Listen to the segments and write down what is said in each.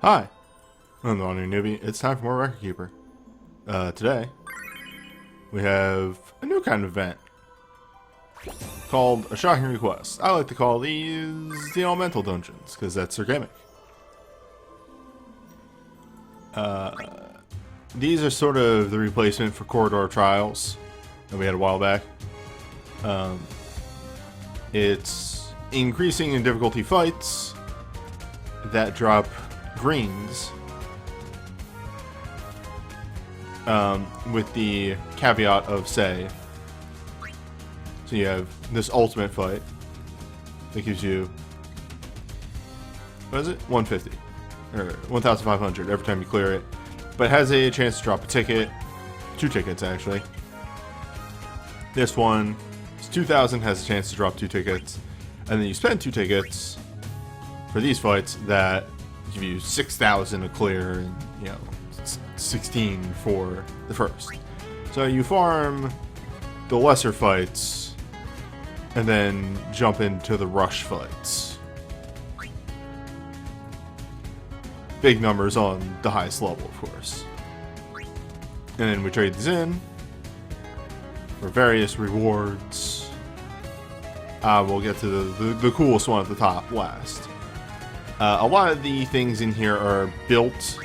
Hi, I'm the WanderingNewbie. It's time for more Record Keeper. Today, we have a new kind of event called a Shocking Request. I like to call these the Elemental Dungeons, because that's their gimmick. These are sort of the replacement for Corridor Trials that we had a while back. It's increasing in difficulty fights that drop greens, with the caveat of, say, so you have this ultimate fight that gives you, what is it, 150 or 1,500 every time you clear it, but it has a chance to drop a ticket, 2 tickets actually. This one is 2,000, has a chance to drop 2 tickets, and then you spend 2 tickets for these fights that give you 6,000 to clear, and 16 for the first. So you farm the lesser fights and then jump into the rush fights. Big numbers on the highest level, of course. And then we trade these in for various rewards. We'll get to the coolest one at the top last. A lot of the things in here are built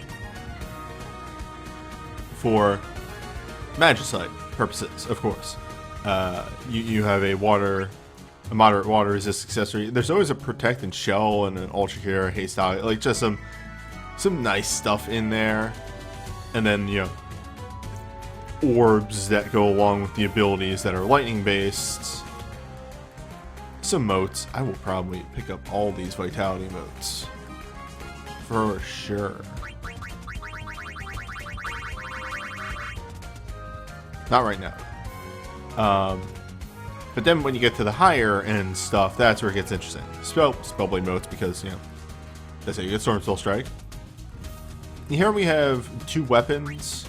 for magicite purposes, of course. You have a moderate water resist accessory. There's always a protect and shell and an ultra cure, haste out, like just some nice stuff in there. And then orbs that go along with the abilities that are lightning based. Some motes. I will probably pick up all these vitality motes for sure. Not right now. But then when you get to the higher end stuff, that's where it gets interesting. Spellblade motes, because that's how you get Stormspell Strike. Here we have 2 weapons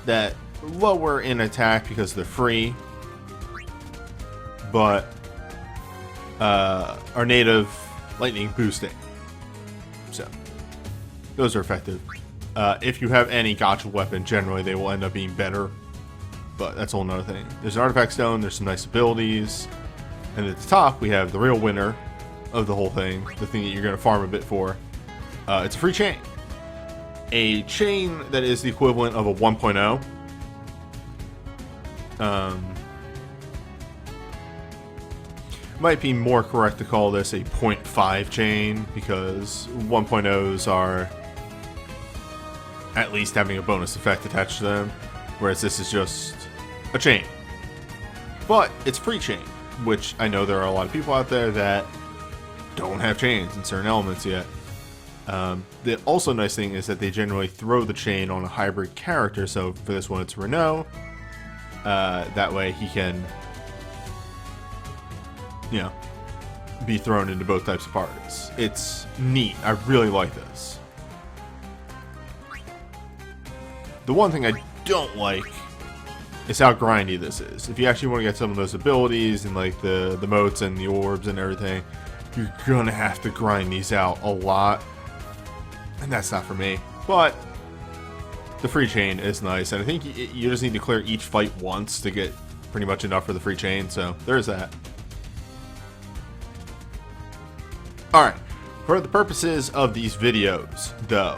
that lower in attack because they're free, but are native lightning boosting. So those are effective. If you have any gotcha weapon, generally they will end up being better, but that's a whole nother thing. There's an artifact stone, there's some nice abilities, and at the top we have the real winner of the whole thing, the thing that you're going to farm a bit for. It's a free chain. A chain that is the equivalent of a 1.0. Might be more correct to call this a 0.5 chain, because 1.0s are at least having a bonus effect attached to them, whereas this is just a chain. But it's free chain, which I know there are a lot of people out there that don't have chains in certain elements yet. The also nice thing is that they generally throw the chain on a hybrid character, so for this one it's Renault. That way he can be thrown into both types of parties. It's neat. I really like this. The one thing I don't like is how grindy this is. If you actually want to get some of those abilities and like the motes and the orbs and everything, you're gonna have to grind these out a lot, and that's not for me. But the free chain is nice, and I think you just need to clear each fight once to get pretty much enough for the free chain, so there's that. Alright, for the purposes of these videos, though,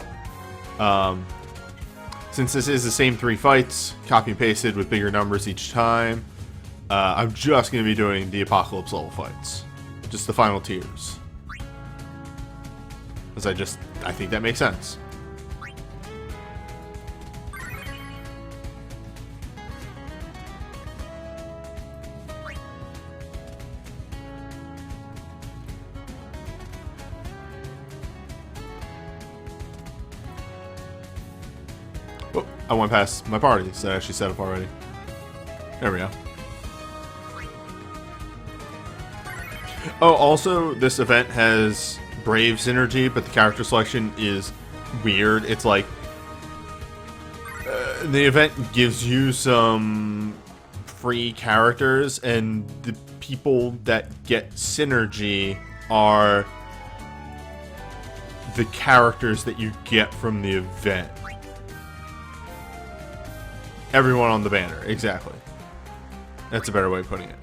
since this is the same 3 fights, copy and pasted with bigger numbers each time, I'm just going to be doing the Apocalypse level fights. Just the final tiers. Because I think that makes sense. Oh, I went past my parties that I actually set up already. There we go. Oh, also, this event has Brave synergy, but the character selection is weird. It's like the event gives you some free characters, and the people that get synergy are the characters that you get from the event. Everyone on the banner, exactly. That's a better way of putting it.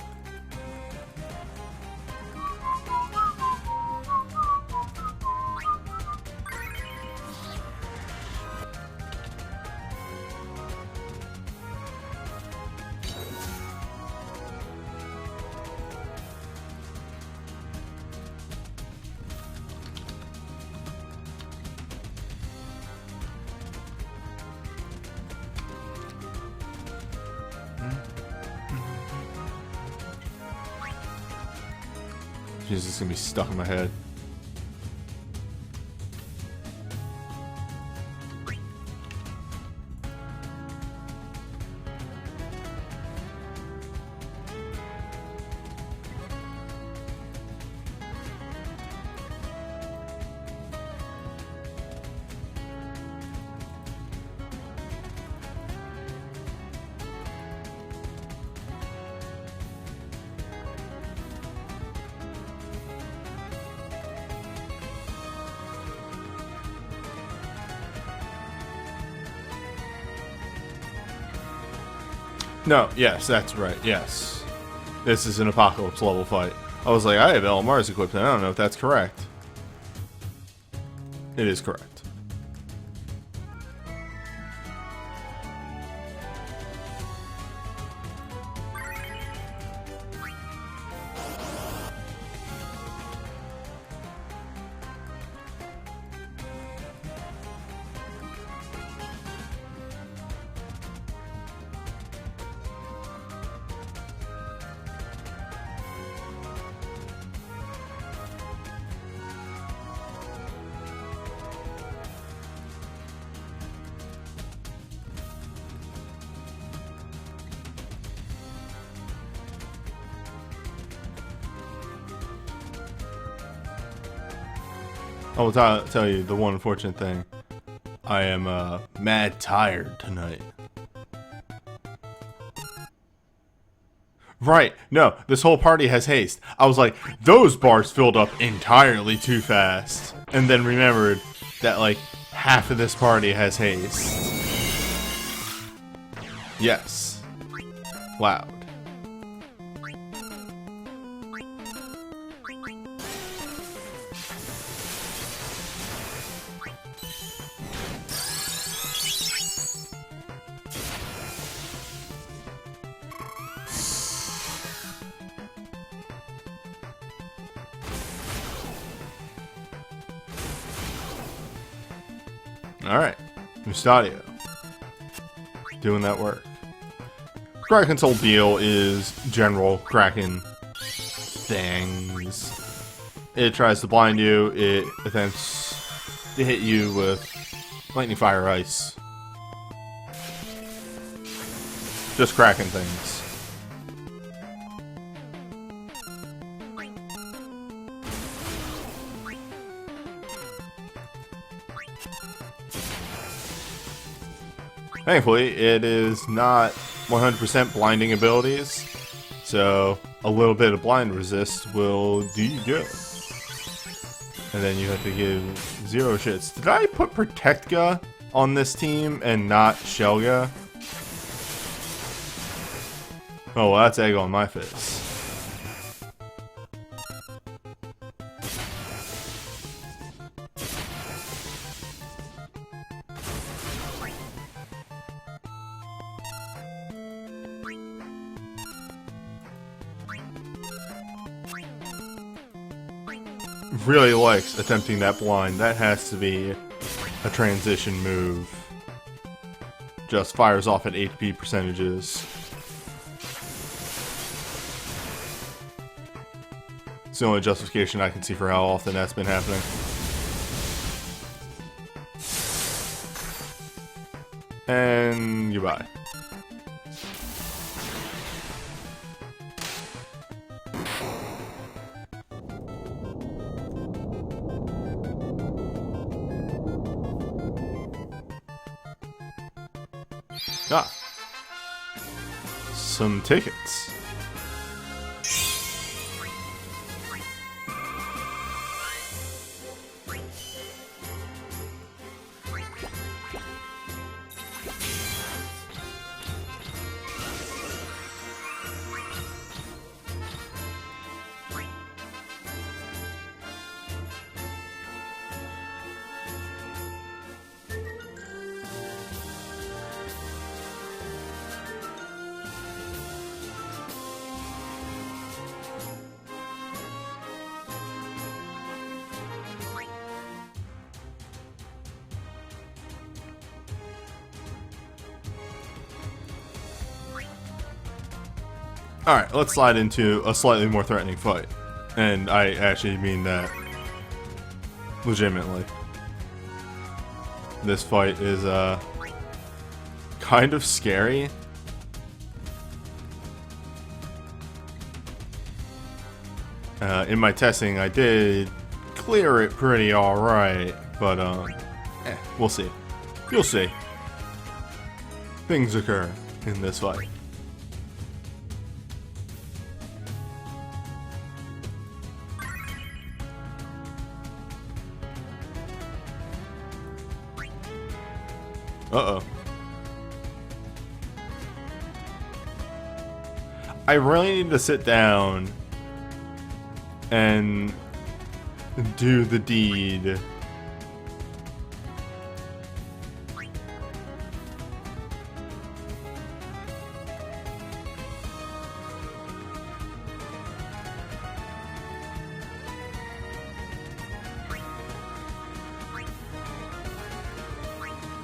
Jesus, it's gonna be stuck in my head. No, yes, that's right, yes. This is an Apocalypse level fight. I was like, I have LMRs equipped, and I don't know if that's correct. It is correct. I will tell you the one unfortunate thing. I am mad tired tonight. Right, no, this whole party has haste. I was like, those bars filled up entirely too fast. And then remembered that like half of this party has haste. Yes. Loud. Alright, Mustadio. Doing that work. Kraken's whole deal is general Kraken things. It tries to blind you, it attempts to hit you with lightning, fire, ice. Just Kraken things. Thankfully, it is not 100% blinding abilities, so a little bit of blind resist will do you good. And then you have to give zero shits. Did I put Protectga on this team and not Shelga? Oh, well, that's egg on my face. Really likes attempting that blind. That has to be a transition move. Just fires off at HP percentages. It's the only justification I can see for how often that's been happening. And goodbye. Ah, some tickets. Alright, let's slide into a slightly more threatening fight. And I actually mean that legitimately. This fight is kind of scary. In my testing, I did clear it pretty alright, but we'll see. You'll see. Things occur in this fight. Uh-oh. I really need to sit down and do the deed.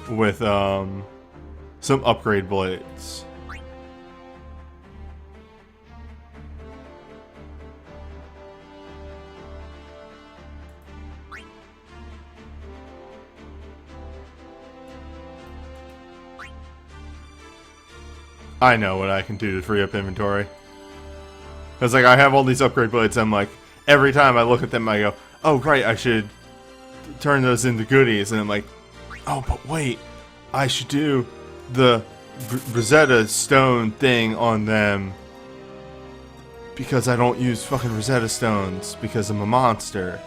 With some upgrade blades. I know what I can do to free up inventory. Cause like I have all these upgrade blades, I'm like, every time I look at them I go, oh right, I should turn those into goodies, and I'm like, oh but wait, I should do the Rosetta Stone thing on them because I don't use fucking Rosetta Stones because I'm a monster.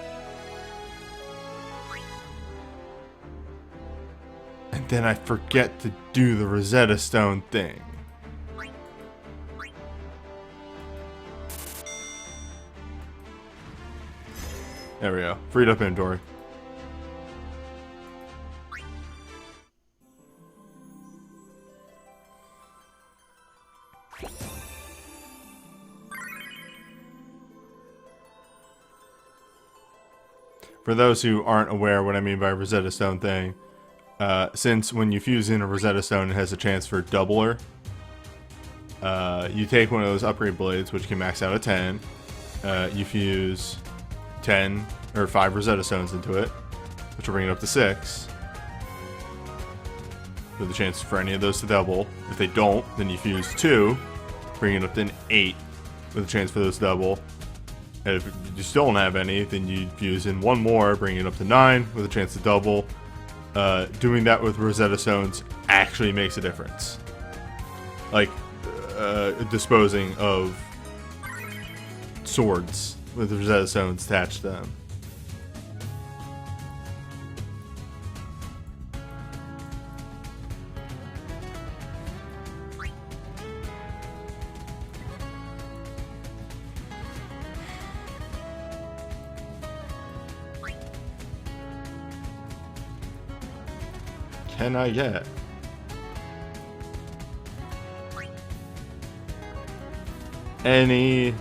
And then I forget to do the Rosetta Stone thing. There we go. Freed up inventory. For those who aren't aware what I mean by Rosetta Stone thing, since when you fuse in a Rosetta Stone it has a chance for doubler, you take one of those upgrade blades, which can max out at 10, you fuse 10 or 5 Rosetta Stones into it, which will bring it up to 6, with a chance for any of those to double. If they don't, then you fuse 2, bring it up to an 8, with a chance for those to double. And if you still don't have any, then you fuse in 1 more, bring it up to 9, with a chance to double. Doing that with Rosetta Stones actually makes a difference. Like, disposing of swords with Rosetta Stones attached to them. Can I get any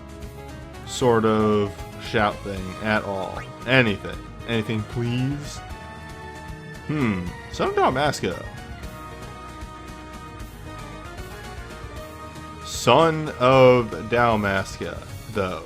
sort of shout thing at all? Anything. Anything, please? Son of Dalmasca. Son of Dalmasca, though.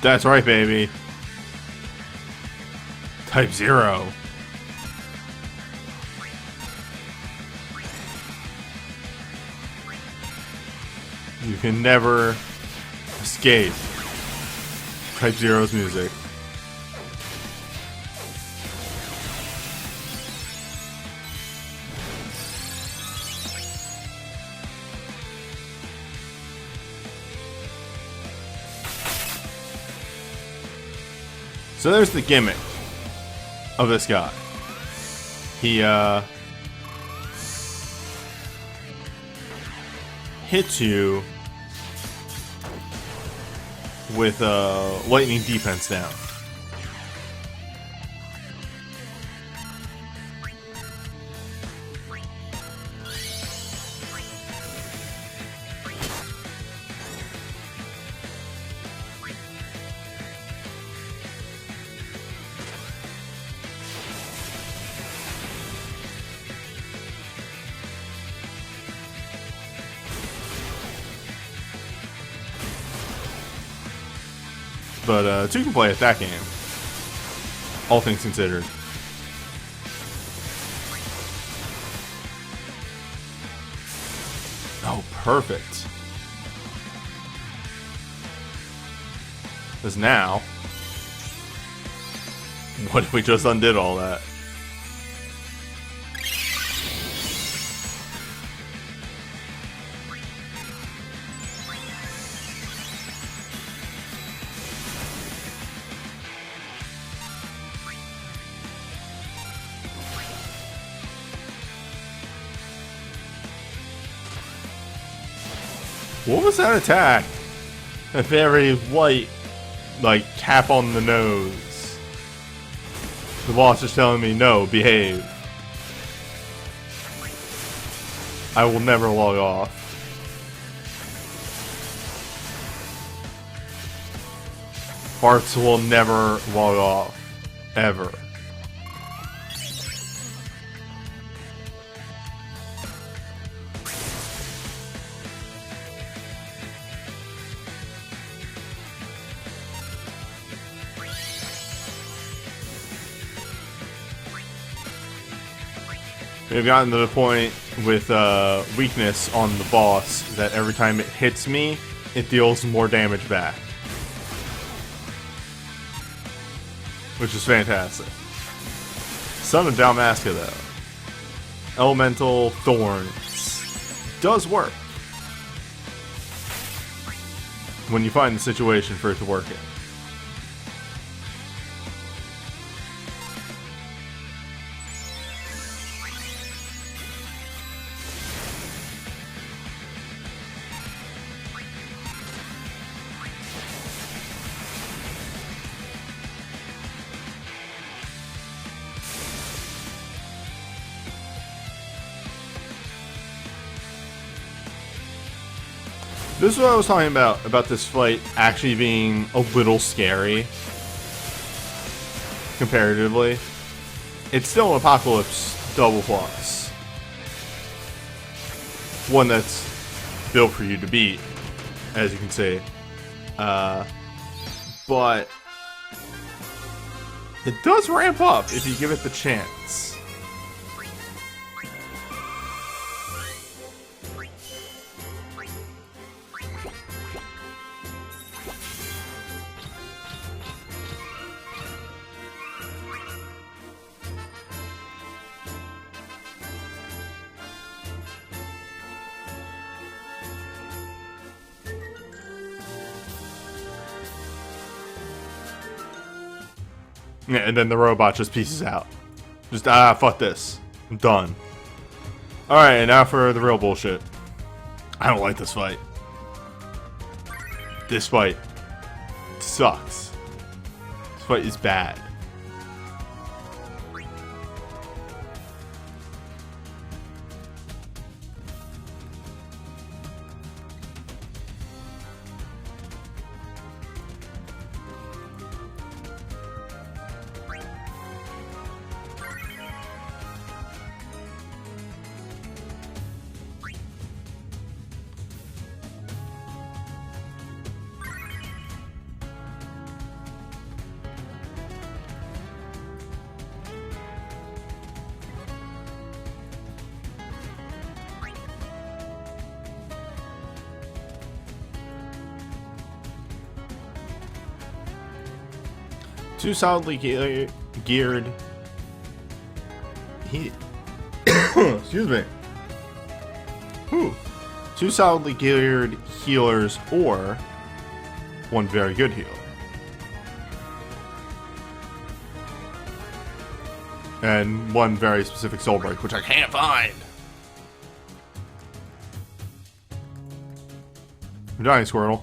That's right, baby. Type-0. You can never escape Type-0's music. So there's the gimmick of this guy. He hits you with lightning defense down. But two can play at that game, all things considered. Oh, perfect. Because now, what if we just undid all that? What was that attack? A very light, like, tap on the nose. The boss is telling me, no, behave. I will never log off. Farts will never log off. Ever. We've gotten to the point with weakness on the boss that every time it hits me, it deals more damage back. Which is fantastic. Son of Dalmasca, though. Elemental Thorns does work. When you find the situation for it to work in. This is what I was talking about this fight actually being a little scary, comparatively. It's still an Apocalypse double plus. One that's built for you to beat, as you can see. But it does ramp up if you give it the chance. Yeah, and then the robot just pieces out. Just, fuck this. I'm done. Alright, and now for the real bullshit. I don't like this fight. This fight sucks. This fight is bad. Two solidly geared. Excuse me. Ooh. Two solidly geared healers or one very good healer. And one very specific soul break, which I can't find. I'm dying, Squirtle.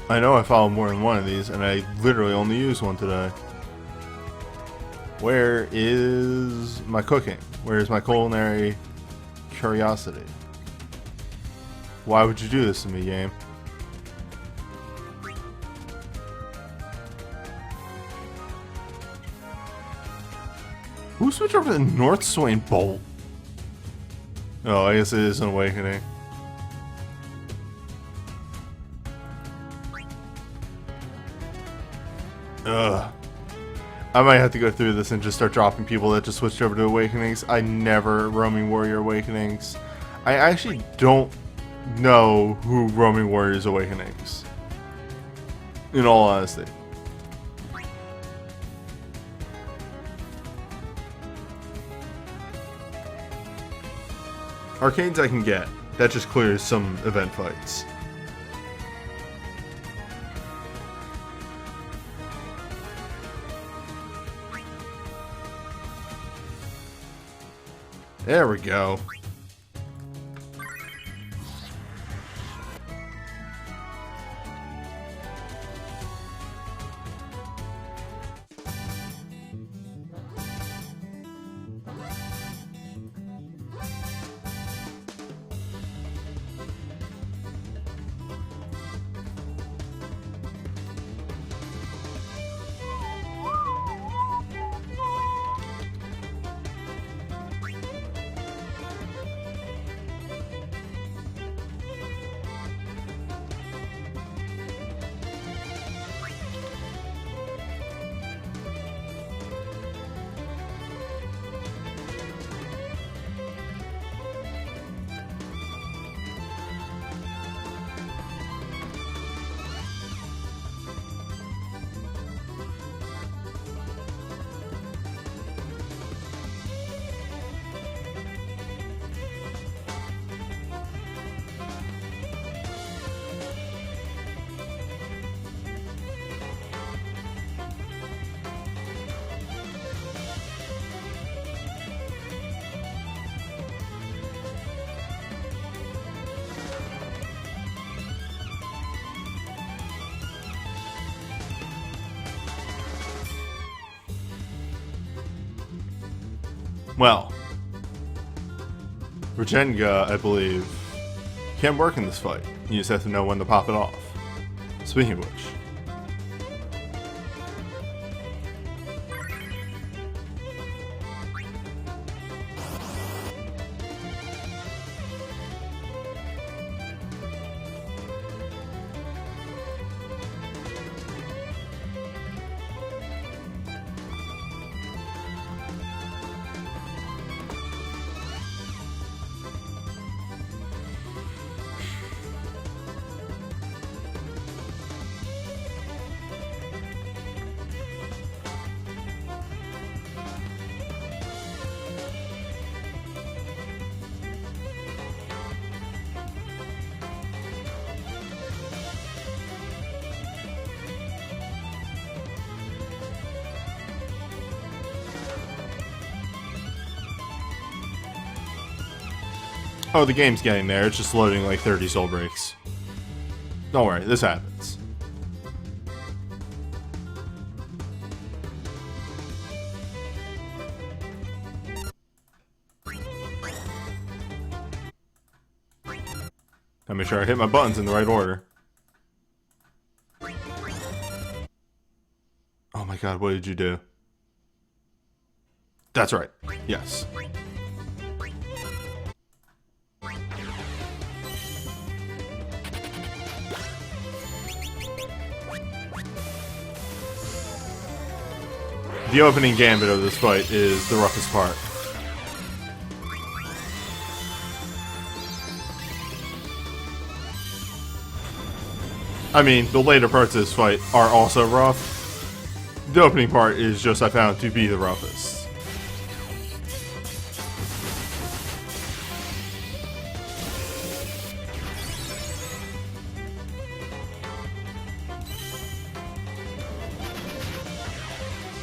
I know I followed more than one of these, and I literally only used one today. Where is my cooking? Where is my culinary curiosity? Why would you do this to me, game? Who switched over to the North Swain Bolt? Oh, I guess it is an awakening. Ugh. I might have to go through this and just start dropping people that just switched over to Awakenings. I never Roaming Warrior Awakenings. I actually don't know who Roaming Warriors Awakenings. In all honesty. Arcanes I can get. That just clears some event fights. There we go. Well, Regenga, I believe, can work in this fight. You just have to know when to pop it off. Speaking of which. Oh, the game's getting there. It's just loading like 30 soul breaks. Don't worry, this happens. Gotta make sure I hit my buttons in the right order. Oh my god, what did you do? That's right. Yes. The opening gambit of this fight is the roughest part. I mean, the later parts of this fight are also rough. The opening part is just, I found, to be the roughest.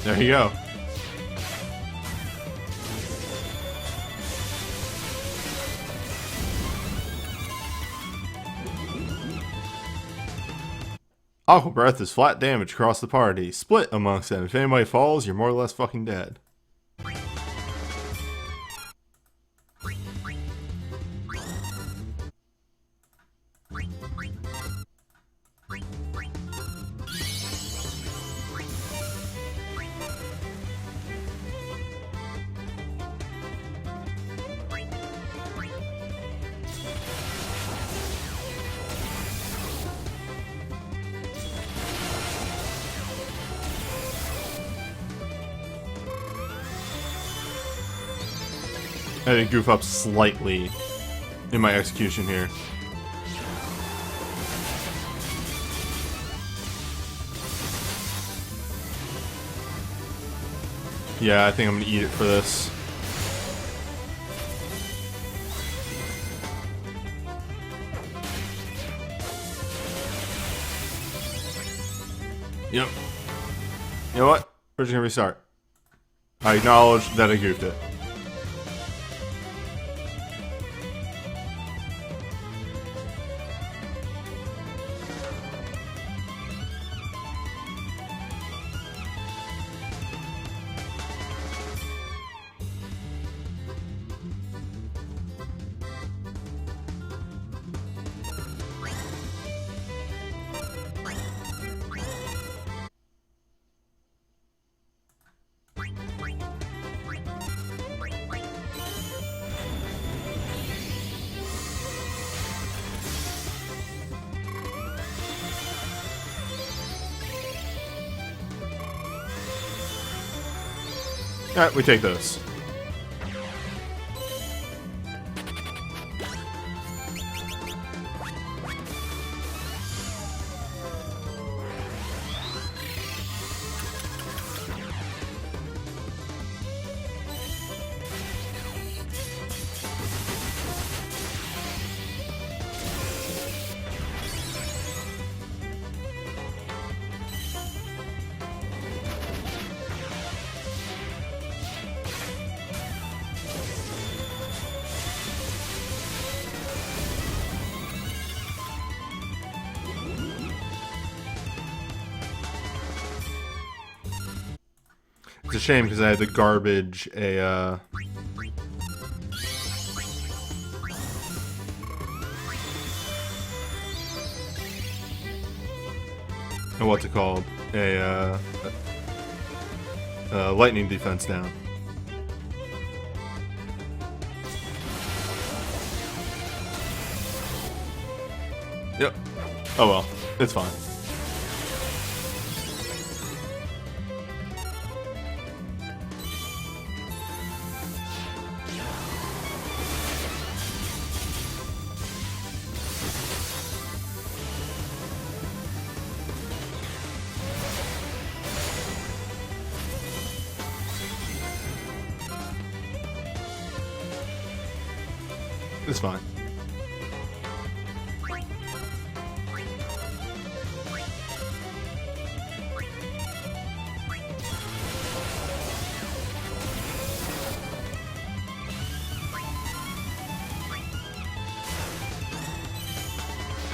There you go. Aqua Breath is flat damage across the party. Split amongst them. If anybody falls, you're more or less fucking dead. I did goof up slightly in my execution here. Yeah, I think I'm gonna eat it for this. Yep. You know what? We're just gonna restart. I acknowledge that I goofed it. Alright, we take those. It's a shame because I had to garbage a, what's it called? A lightning defense down. Yep. Oh well, it's fine. It's fine.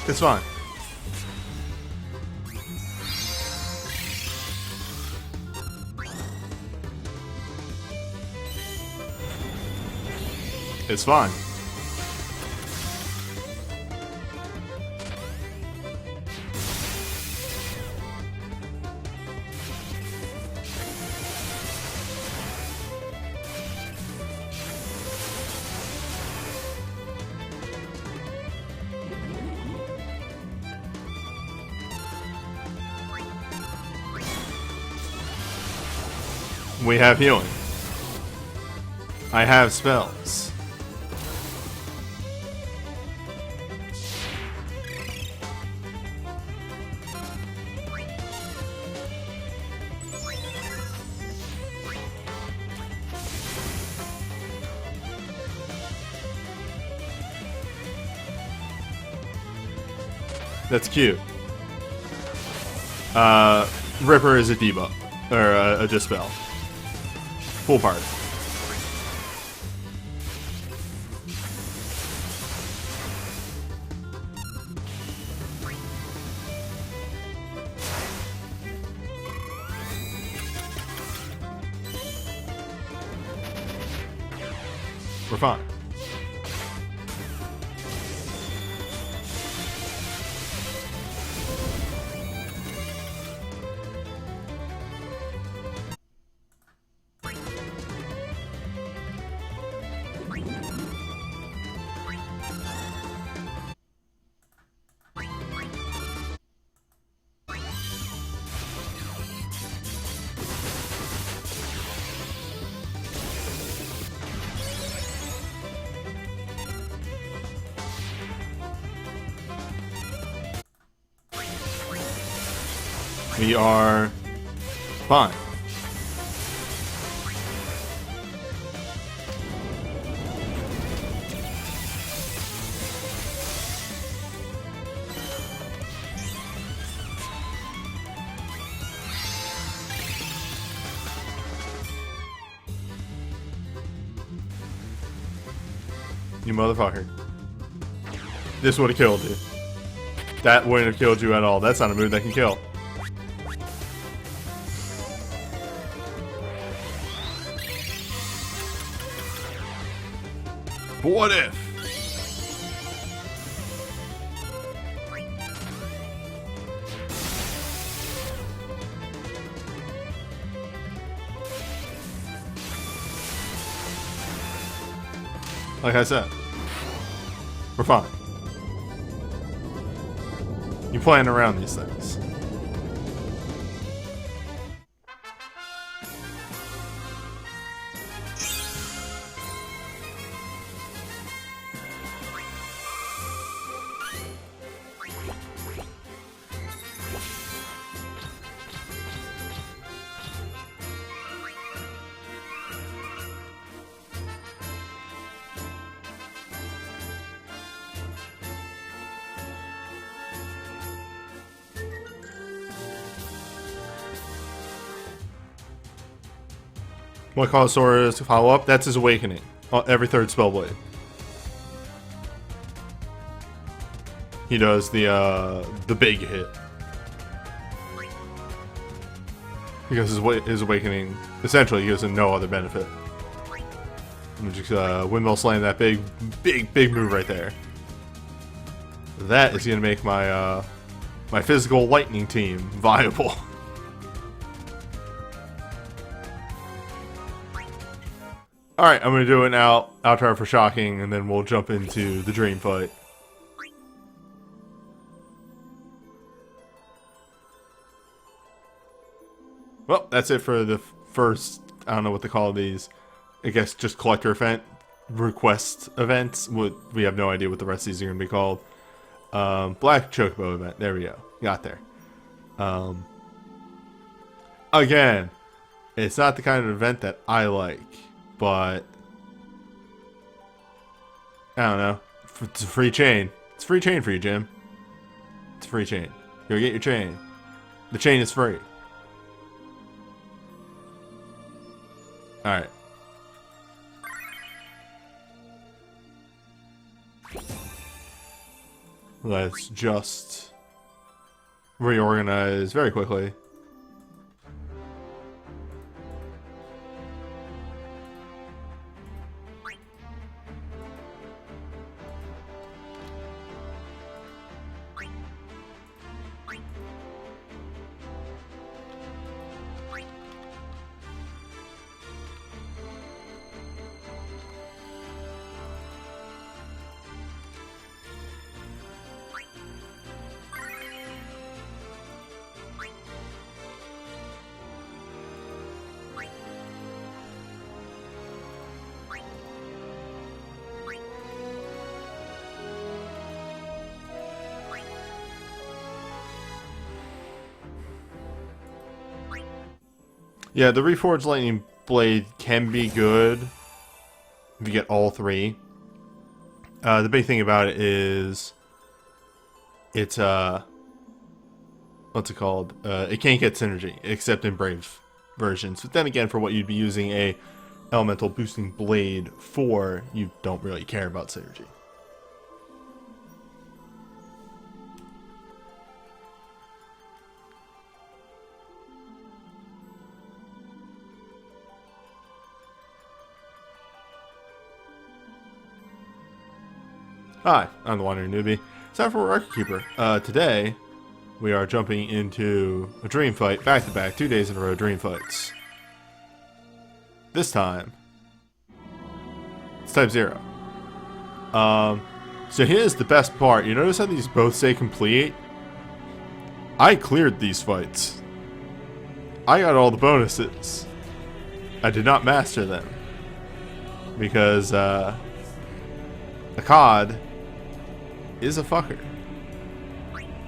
It's fine. It's fine. We have healing. I have spells. That's cute. Ripper is a debuff, or a dispel. Full party. We're fine. We are fine. You motherfucker. This would have killed you. That wouldn't have killed you at all. That's not a move that can kill. But what if? Like I said, we're fine. You plan around these things. What causes Sora to follow up? That's his awakening. Every third spell blade. He does the big hit. Because his awakening essentially gives him no other benefit. I'm just windmill slam that big move right there. That is gonna make my my physical lightning team viable. Alright, I'm going to do an outro for shocking, and then we'll jump into the dream fight. Well, that's it for the first, I don't know what to call these, I guess just collector event, request events. We have no idea what the rest of these are going to be called. Black Chocobo event, there we go, got there. Again, it's not the kind of event that I like. But I don't know. It's a free chain. It's free chain for you, Jim. It's a free chain. Go get your chain. The chain is free. Alright. Let's just reorganize very quickly. Yeah, the Reforged Lightning Blade can be good if you get all three. The big thing about it is it's what's it called? It can't get synergy except in Brave versions. But then again, for what you'd be using a elemental boosting blade for, you don't really care about synergy. Hi, I'm the Wandering Newbie. It's time for Record Keeper. Today, we are jumping into a dream fight, back-to-back, 2 days in a row, dream fights. This time, it's Type-0. So here's the best part. You notice how these both say complete? I cleared these fights. I got all the bonuses. I did not master them. Because, Akkad is a fucker.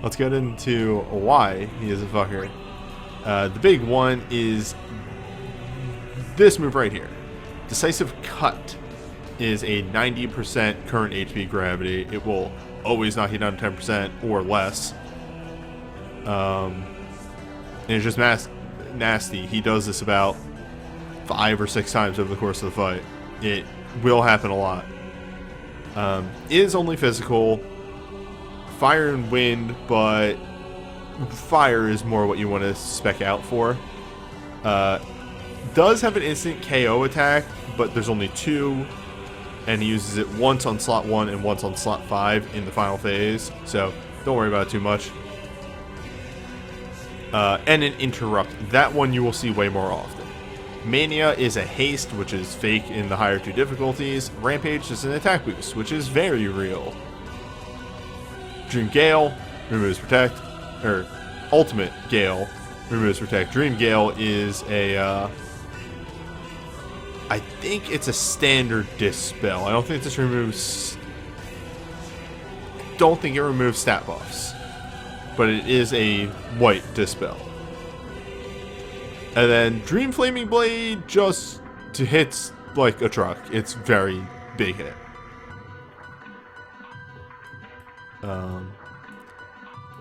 Let's get into why he is a fucker. The big one is this move right here. Decisive Cut is a 90% current HP gravity. It will always knock you down to 10% or less. And it's just nasty. He does this about 5 or 6 times over the course of the fight. It will happen a lot. Is only physical. Fire and wind, but fire is more what you want to spec out for. Does have an instant KO attack, but there's only 2, and he uses it once on slot 1 and once on slot 5 in the final phase, so don't worry about it too much. And an interrupt. That one you will see way more often. Mania is a haste, which is fake in the higher 2 difficulties. Rampage is an attack boost, which is very real. Dream Gale removes Protect, or Ultimate Gale removes Protect. Dream Gale is a, I think it's a standard Dispel. I don't think this removes, don't think it removes stat buffs, but it is a white Dispel. And then Dream Flaming Blade just hits like a truck. It's very big hit.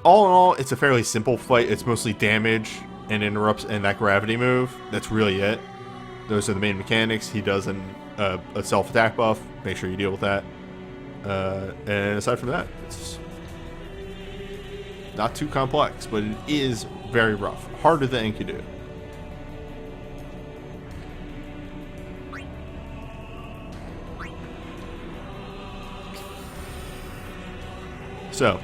All in all, it's a fairly simple fight. It's mostly damage and interrupts and that gravity move. That's really it. Those are the main mechanics. He does a self-attack buff. Make sure you deal with that. And aside from that, it's not too complex, but it is very rough. Harder than Enkidu. So,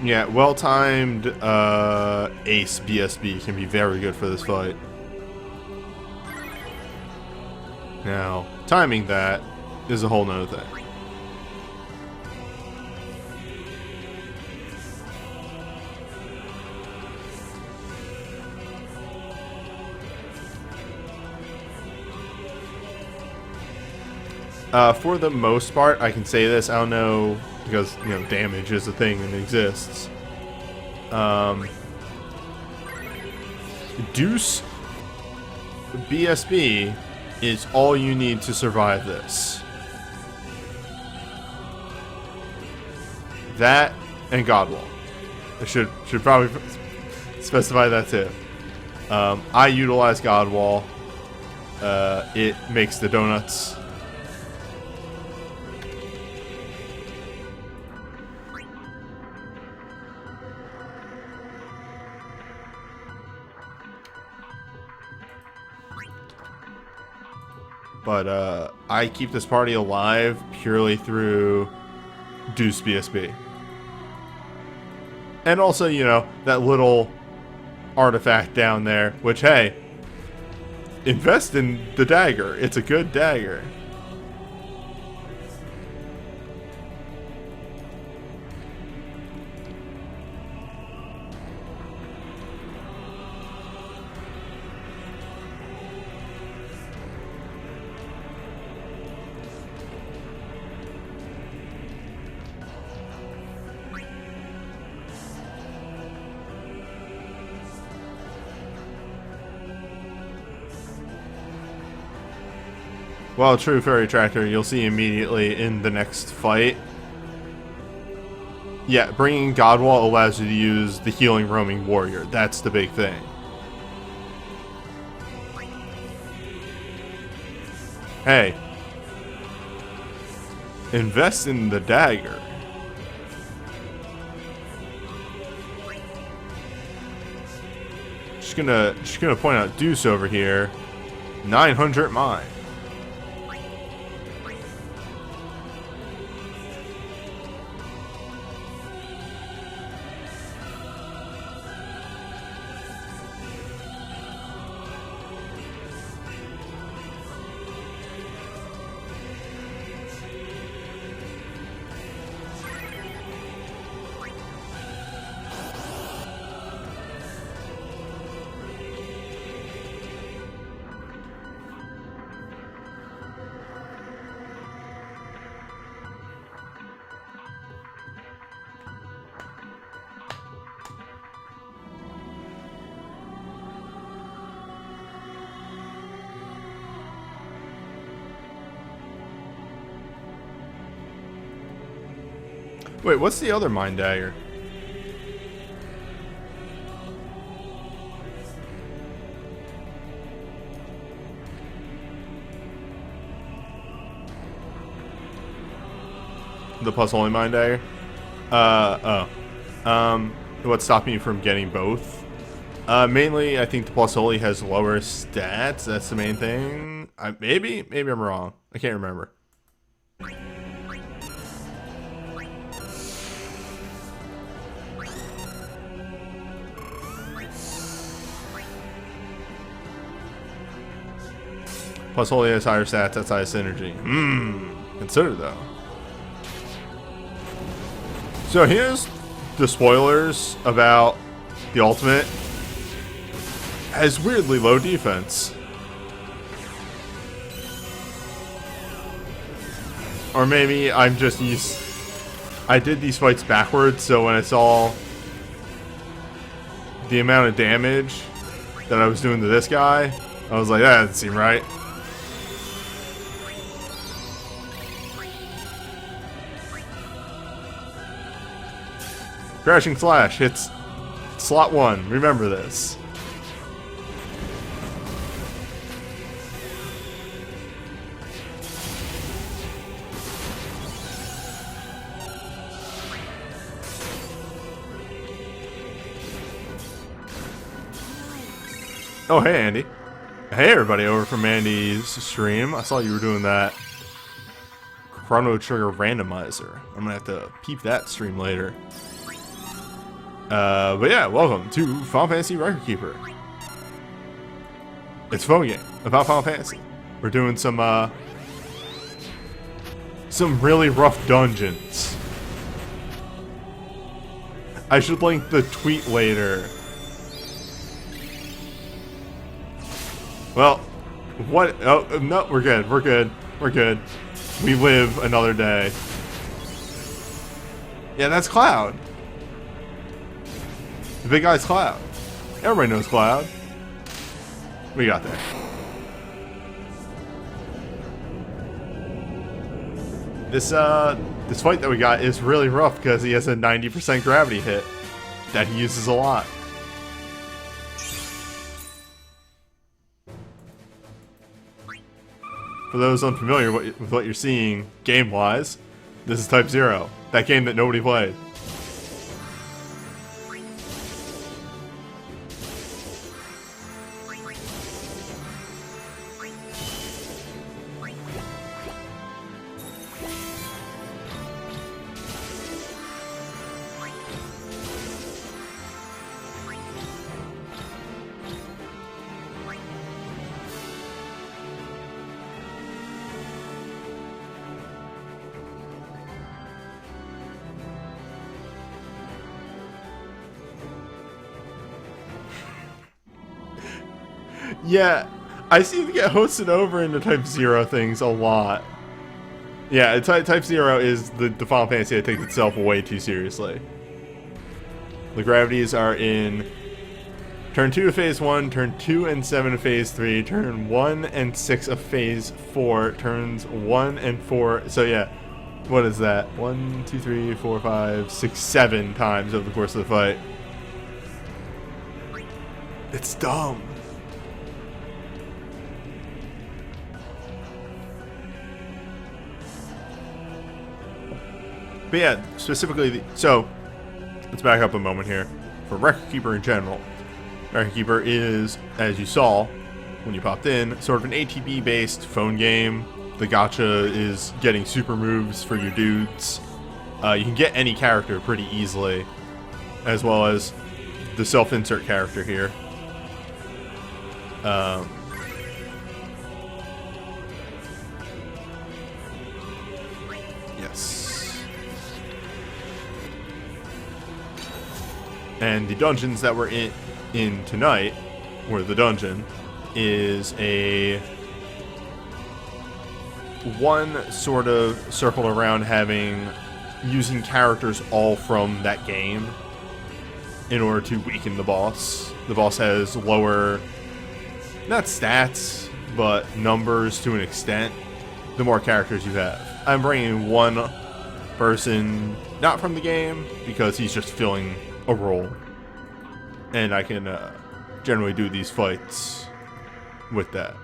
yeah, well-timed Ace BSB can be very good for this fight. Now, timing that is a whole nother thing. For the most part, I can say this. I don't know, because, you know, damage is a thing and exists. Deuce BSB is all you need to survive this. That and Godwall. I should probably specify that too. I utilize Godwall. It makes the donuts. But I keep this party alive purely through Deuce BSB. And also, you know, that little artifact down there, which, hey, invest in the dagger. It's a good dagger. Well, true fairy tractor, you'll see immediately in the next fight. Yeah, bringing Godwall allows you to use the healing roaming warrior. That's the big thing. Hey. Invest in the dagger. Just gonna point out Deuce over here. 900 mine. Wait, what's the other Mind Dagger? The plus only Mind Dagger? What's stopping you from getting both? Mainly, I think the plus only has lower stats. That's the main thing. Maybe I'm wrong. I can't remember. Plus only has higher stats, that's higher synergy. Consider though. So here's the spoilers about the ultimate. Has weirdly low defense. Or maybe I'm just used... I did these fights backwards, so when I saw the amount of damage that I was doing to this guy, I was like, that doesn't seem right. Crashing Slash hits slot 1. Remember this. Oh, hey, Andy. Hey, everybody over from Andy's stream. I saw you were doing that Chrono Trigger randomizer. I'm gonna have to peep that stream later. But yeah, welcome to Final Fantasy Record Keeper. It's a phone game about Final Fantasy. We're doing some really rough dungeons. I should link the tweet later. Well, what? Oh, no, we're good. We're good. We're good. We live another day. Yeah, that's Cloud. The big guy's Cloud. Everybody knows Cloud. We got there. This fight that we got is really rough because he has a 90% gravity hit that he uses a lot. For those unfamiliar with what you're seeing game-wise, this is Type-0, that game that nobody played. Yeah, I seem to get hosted over into Type-0 things a lot. Yeah, Type-0 is the Final Fantasy that takes itself way too seriously. The gravities are in Turn 2 of phase 1, turn 2 and 7 of phase 3, turn 1 and 6 of phase 4, turns 1 and 4. So yeah, what is that? 1, 2, 3, 4, 5, 6, 7 times over the course of the fight. It's dumb. But yeah, specifically, so let's back up a moment here. For Record Keeper in general, Record Keeper is, as you saw when you popped in, sort of an ATB-based phone game. The gacha is getting super moves for your dudes. You can get any character pretty easily, as well as the self-insert character here. Yes. And the dungeons that we're in tonight, or the dungeon, is a one sort of circled around using characters all from that game in order to weaken the boss. The boss has lower, not stats, but numbers to an extent, the more characters you have. I'm bringing one person not from the game because he's just filling a role, and I can generally do these fights with that.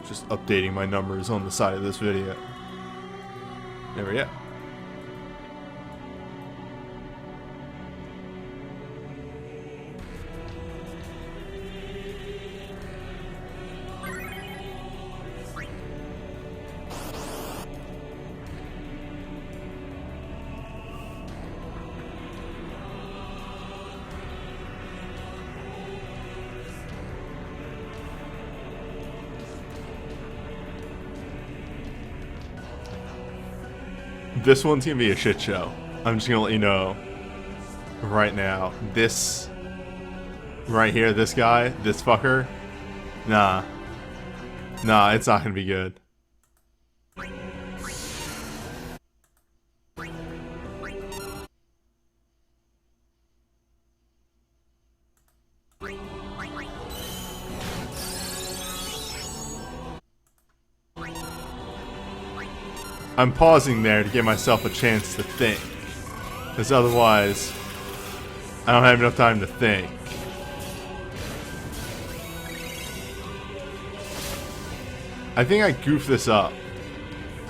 Just updating my numbers on the side of this video. There we go. This one's gonna be a shit show. I'm just gonna let you know right now. This right here, this guy, this fucker, nah, it's not gonna be good. I'm pausing there to give myself a chance to think, because otherwise I don't have enough time to think. I think I goofed this up.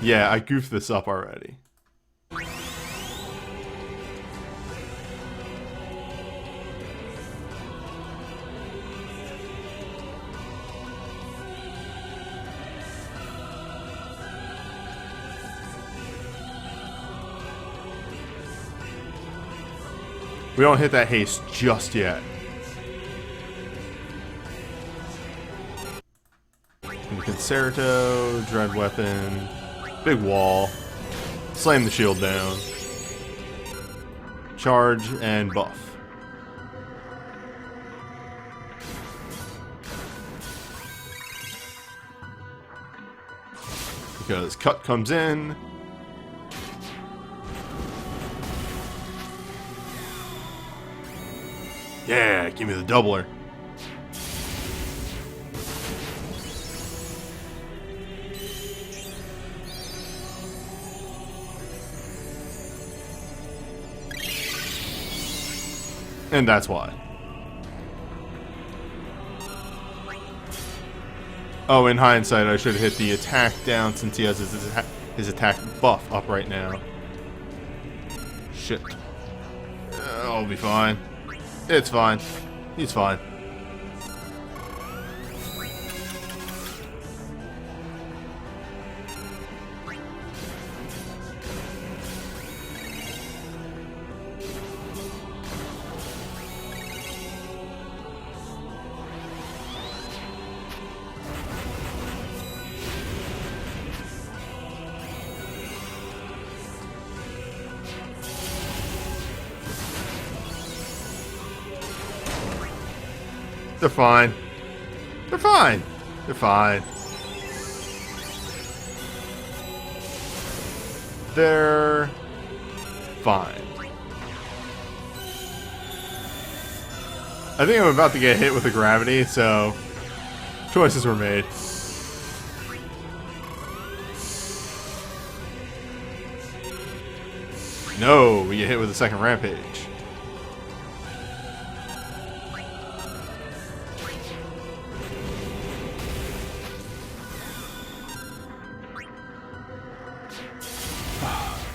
Yeah, I goofed this up already. We don't hit that haste just yet. Concerto, Dread Weapon, Big Wall, Slam the Shield down, Charge, and Buff. Because Cut comes in. Yeah, give me the doubler. And that's why. Oh, in hindsight, I should have hit the attack down since he has his attack buff up right now. Shit. I'll be fine. It's fine. He's fine. They're fine. They're fine. They're fine. fine. I think I'm about to get hit with the gravity, so choices were made. No, we get hit with a second rampage.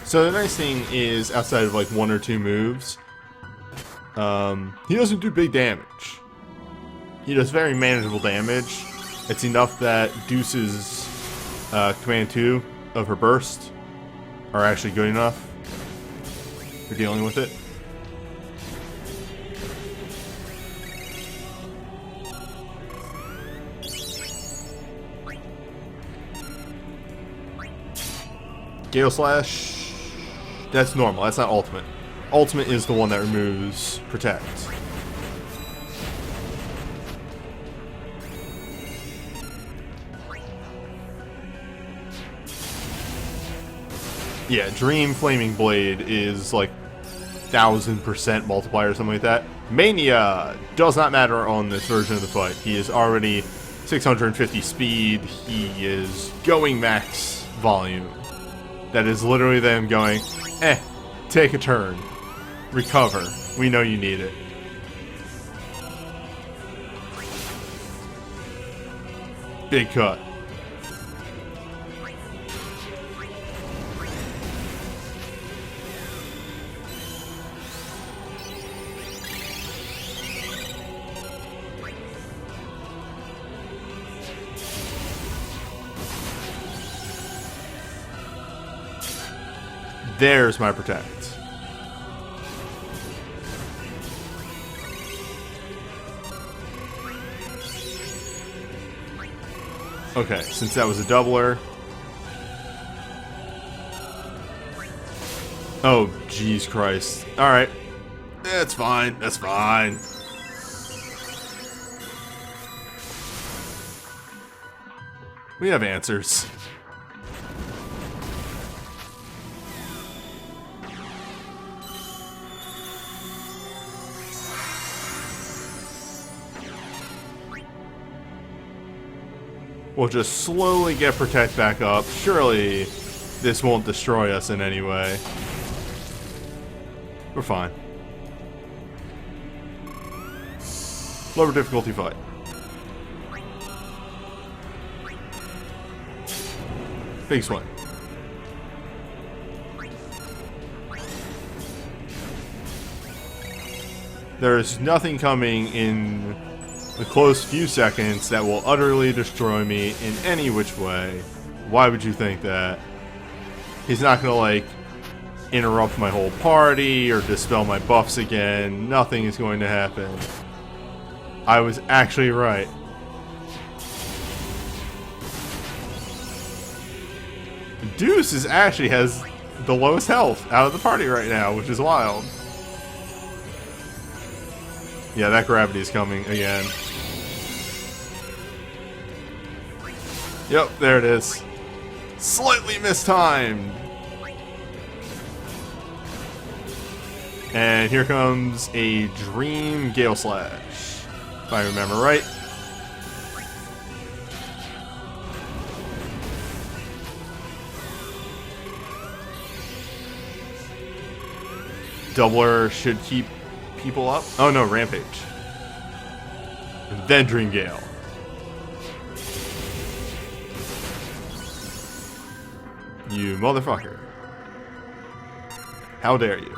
So the nice thing is, outside of like 1 or 2 moves, he doesn't do big damage. He does very manageable damage. It's enough that Deuce's command 2 of her burst are actually good enough for dealing with it. Gale Slash, that's normal, that's not ultimate. Ultimate is the one that removes Protect. Yeah, Dream Flaming Blade is like 1000% multiplier or something like that. Mania does not matter on this version of the fight. He is already 650 speed. He is going max volume. That is literally them going, take a turn. Recover. We know you need it. Big cut. There's my Protect. Okay, since that was a doubler. Oh, jeez Christ. Alright. That's fine. That's fine. We have answers. We'll just slowly get Protect back up. Surely this won't destroy us in any way. We're fine. Lower difficulty fight. Big swing. There's nothing coming in a close few seconds that will utterly destroy me in any which way. Why would you think that? He's not gonna like interrupt my whole party or dispel my buffs again. Nothing is going to happen. I was actually right. Deuce actually has the lowest health out of the party right now, which is wild. Yeah, that gravity is coming again. Yep, there it is. Slightly mistimed. And here comes a Dream Gale Slash, if I remember right. Doubler should keep people up. Oh no, Rampage. And then Dream Gale. You motherfucker. How dare you?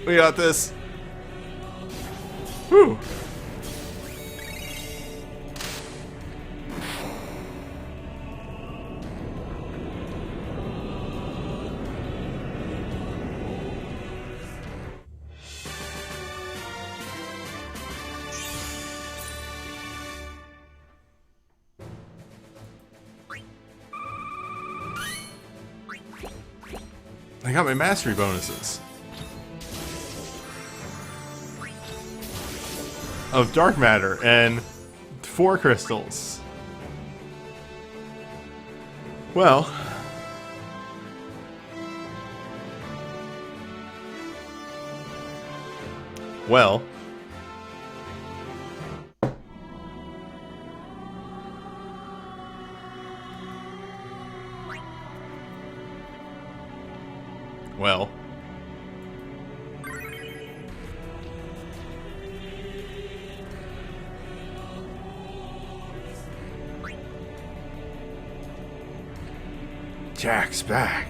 We got this. Whew. I got my mastery bonuses. Of dark matter and 4 crystals. Well. Well. Well. Jack's back.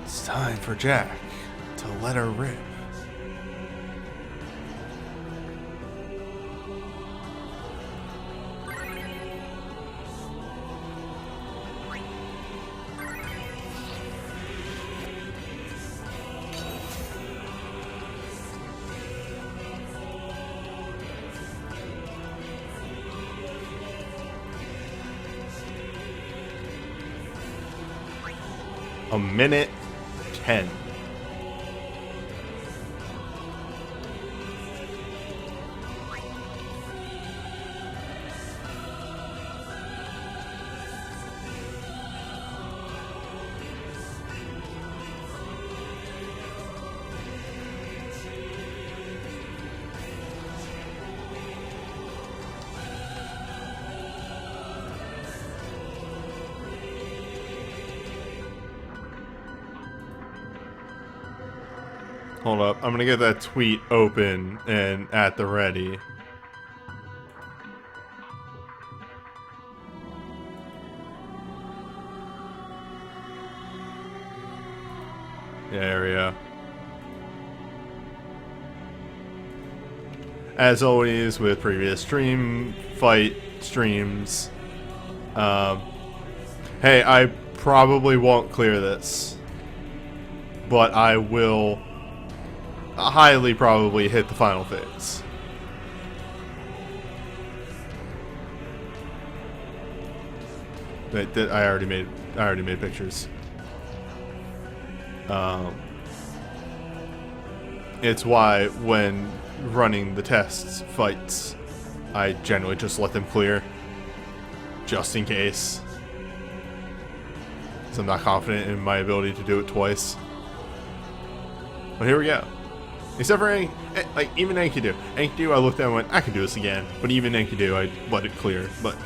It's time for Jack to let her rip. A minute 10. Hold up, I'm gonna get that tweet open and at the ready. There we go. As always with previous fight streams, hey, I probably won't clear this, but I will highly probably hit the final phase. But I already made pictures. It's why when running the tests fights, I generally just let them clear, just in case. So I'm not confident in my ability to do it twice. But here we go. Except for like even Enkidu. Enkidu, I looked at and went, I can do this again. But even Enkidu, I let it clear. But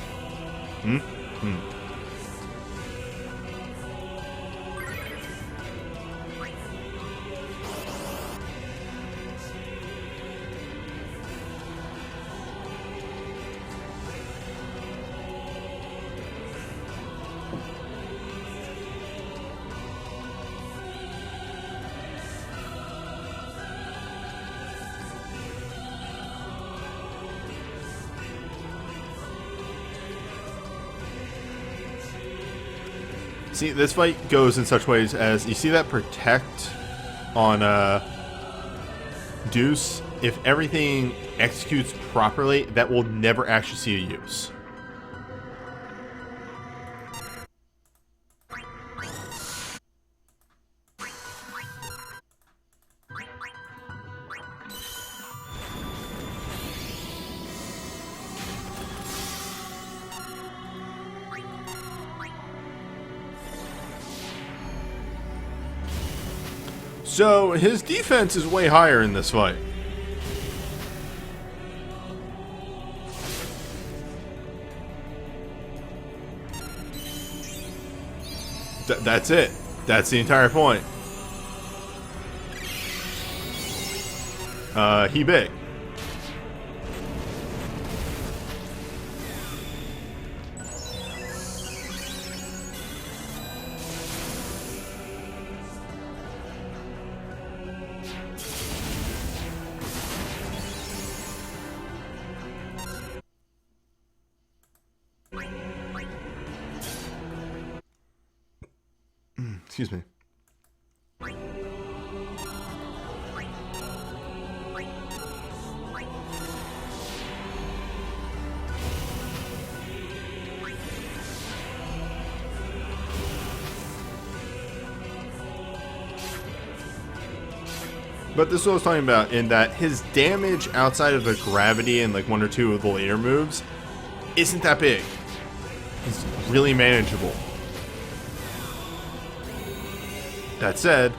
see, this fight goes in such ways as, you see that protect on Deuce? If everything executes properly, that will never actually see a use. So, his defense is way higher in this fight. That's it. That's the entire point. He big. Excuse me. But this is what I was talking about, in that his damage outside of the gravity and like one or two of the later moves isn't that big. It's really manageable. That said,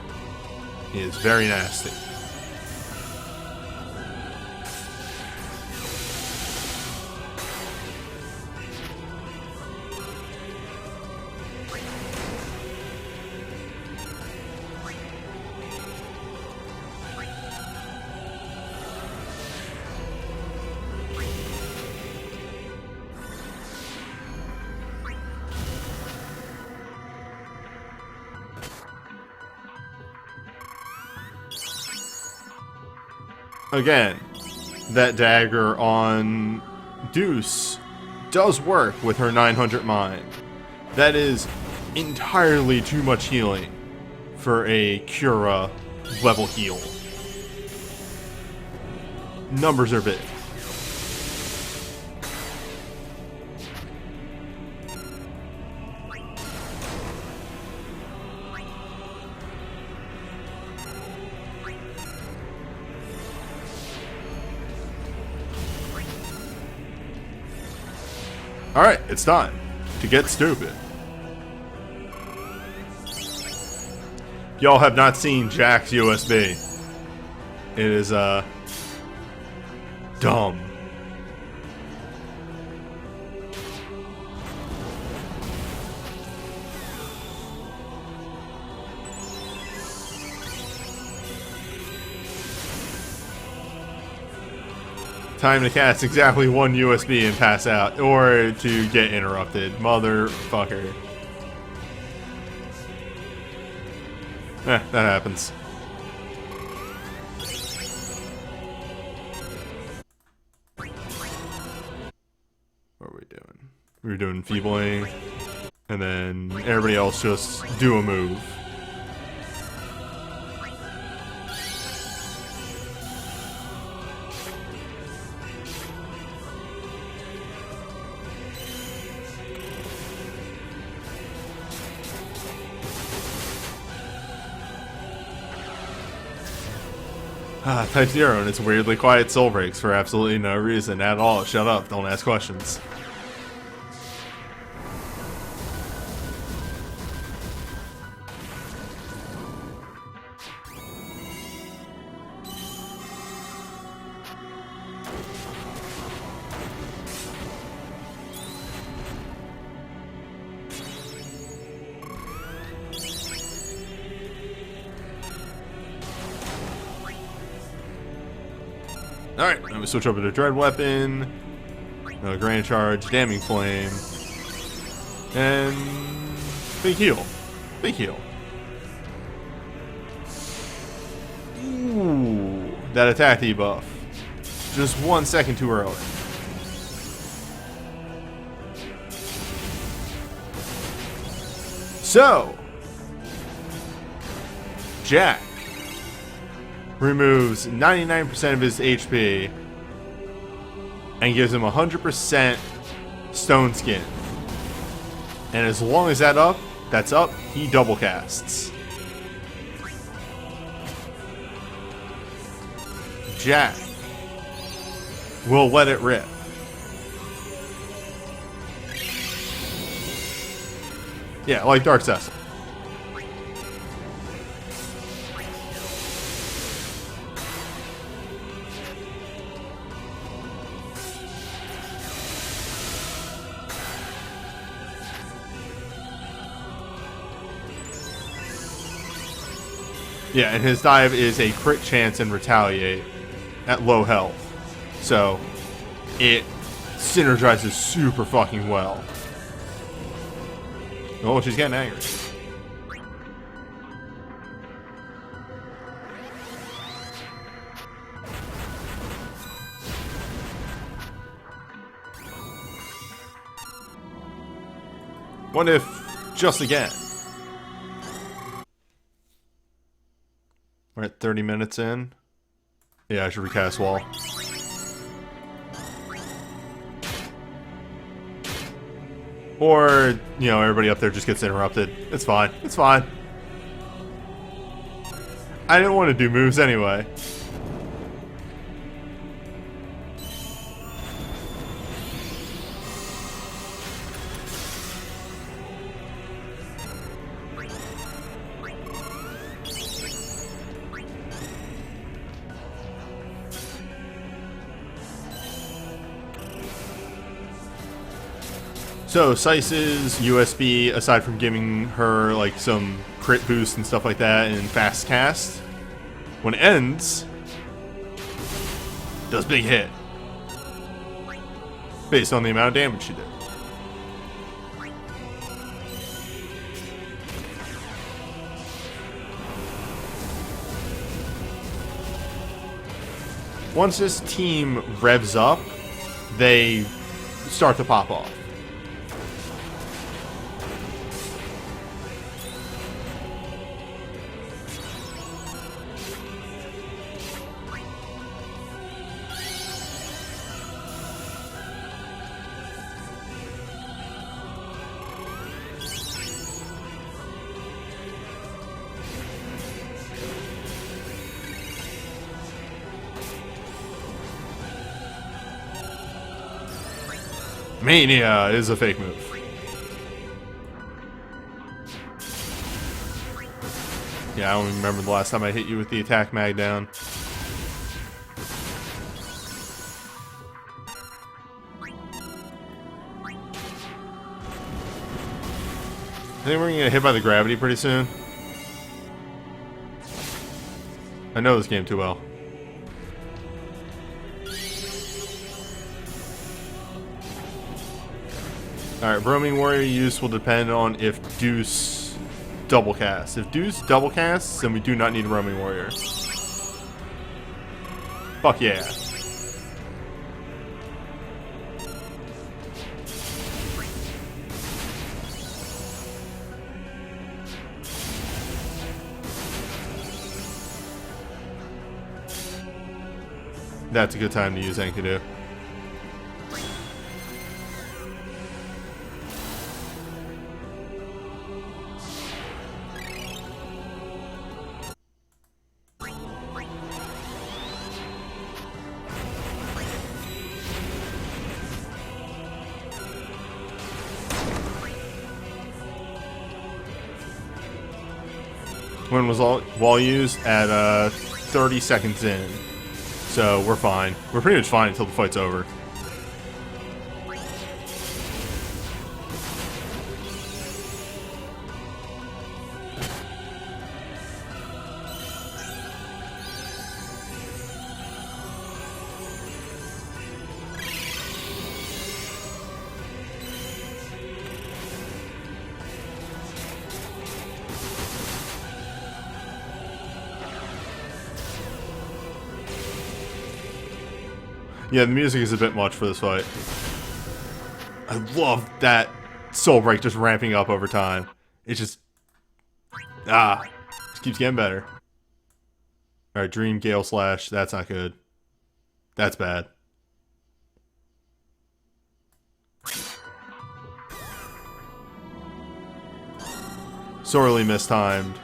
he is very nasty. Again, that dagger on Deuce does work with her 900 mind. That is entirely too much healing for a Cura level heal. Numbers are big. Alright, it's time to get stupid. Y'all have not seen Jack's USB. It is, dumb. Time to cast exactly one USB and pass out, or to get interrupted. Motherfucker. That happens. What are we doing? We were doing feebling, and then everybody else just do a move. Type-0 and its weirdly quiet soul breaks for absolutely no reason at all. Shut up, don't ask questions. Alright, let me switch over to Dread Weapon, Grand Charge, Damning Flame, and Big Heal. Big Heal. Ooh, that attack debuff. Just 1 second too early. So, Jack removes 99% of his HP and gives him 100% stone skin. And as long as that's up, he double casts. Jack will let it rip. Yeah, like Dark Cecil. Yeah, and his dive is a crit chance and retaliate at low health. So, it synergizes super fucking well. Oh, she's getting angry. What if, just again, We're at 30 minutes in. Yeah, I should recast wall. Or, you know, everybody up there just gets interrupted. It's fine. It's fine. I didn't want to do moves anyway. So, Seise's USB, aside from giving her, like, some crit boost and stuff like that and fast cast, when it ends, does big hit. Based on the amount of damage she did. Once this team revs up, they start to pop off. Mania is a fake move. Yeah, I don't even remember the last time I hit you with the attack mag down. I think we're gonna get hit by the gravity pretty soon. I know this game too well. Alright, roaming warrior use will depend on if Deuce double casts. If Deuce double casts, then we do not need a roaming warrior. Fuck yeah. That's a good time to use Enkidu. When was wall used? At 30 seconds in. So we're fine. We're pretty much fine until the fight's over. Yeah, the music is a bit much for this fight. I love that soul break just ramping up over time. It just keeps getting better. Alright, Dream Gale Slash. That's not good. That's bad. Sorely mistimed.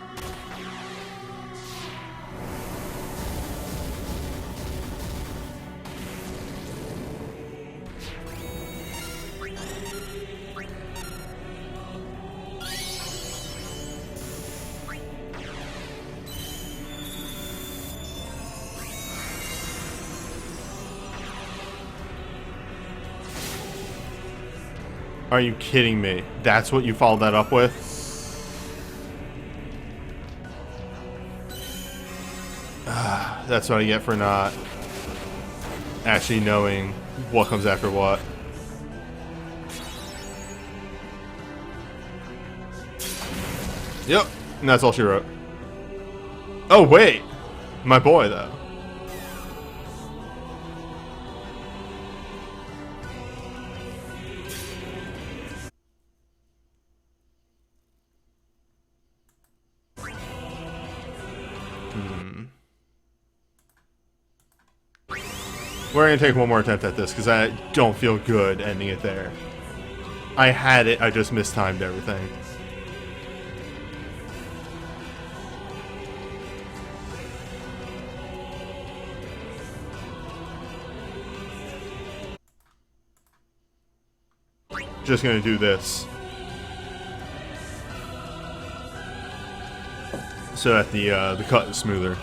Are you kidding me? That's what you followed that up with? That's what I get for not actually knowing what comes after what. Yep, and that's all she wrote. Oh, wait! My boy, though. We're going to take one more attempt at this because I don't feel good ending it there. I had it, I just mistimed everything. Just going to do this. So that the cut is smoother.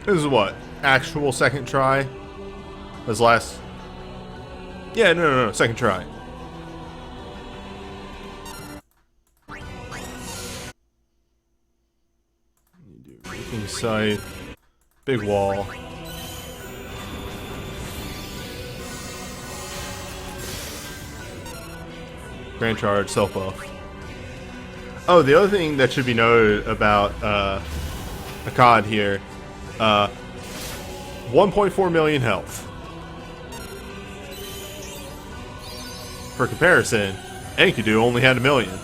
This is what? Actual second try? As last... Yeah, no, second try. You do reaping scythe, big wall. Grand charge, self buff. Oh, the other thing that should be noted about Akkad here, 1.4 million health. For comparison, Enkidu only had 1 million.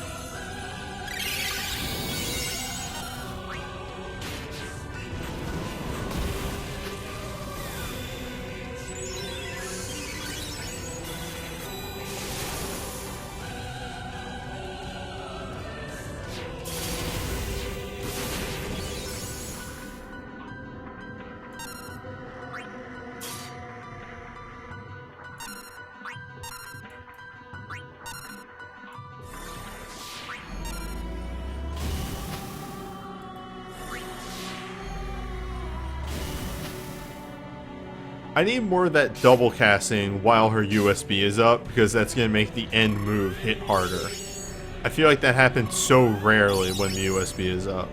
I need more of that double casting while her USB is up, because that's going to make the end move hit harder. I feel like that happens so rarely when the USB is up.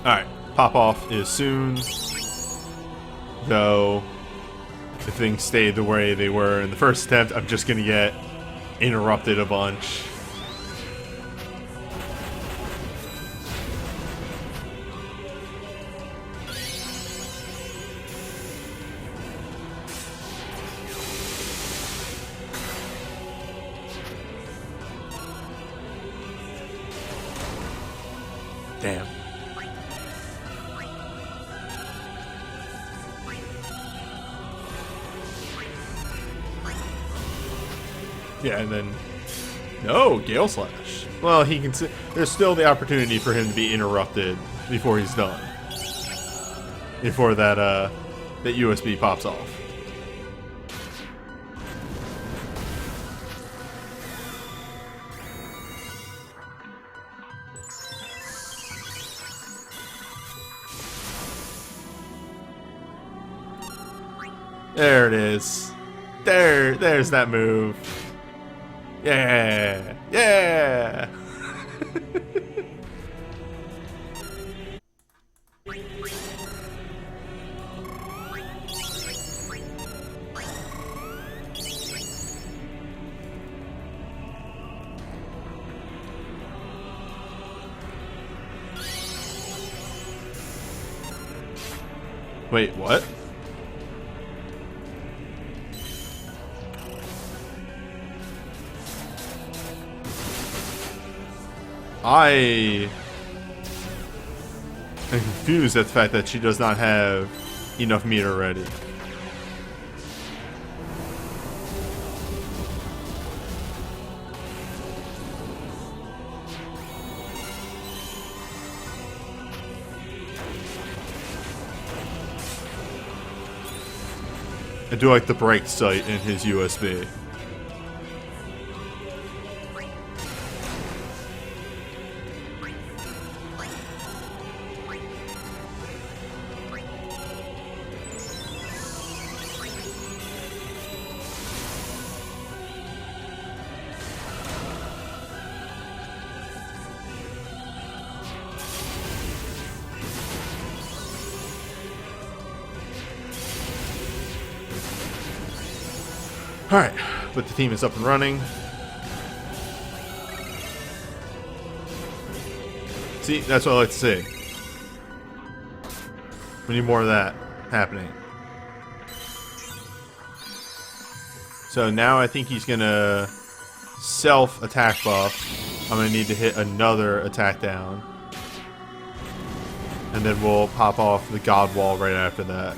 Alright, pop off is soon, though if things stay the way they were in the first attempt, I'm just gonna get interrupted a bunch. Damn. Yeah, and then no Gale Slash. Well, he can. There's still the opportunity for him to be interrupted before he's done. Before that that USB pops off. There it is. There's that move. Yeah! Yeah! Wait, what? I am confused at the fact that she does not have enough meter ready. I do like the brake sight in his USB. Alright, but the team is up and running. See, that's what I like to see. We need more of that happening. So now I think he's gonna self-attack buff. I'm gonna need to hit another attack down. And then we'll pop off the God Wall right after that.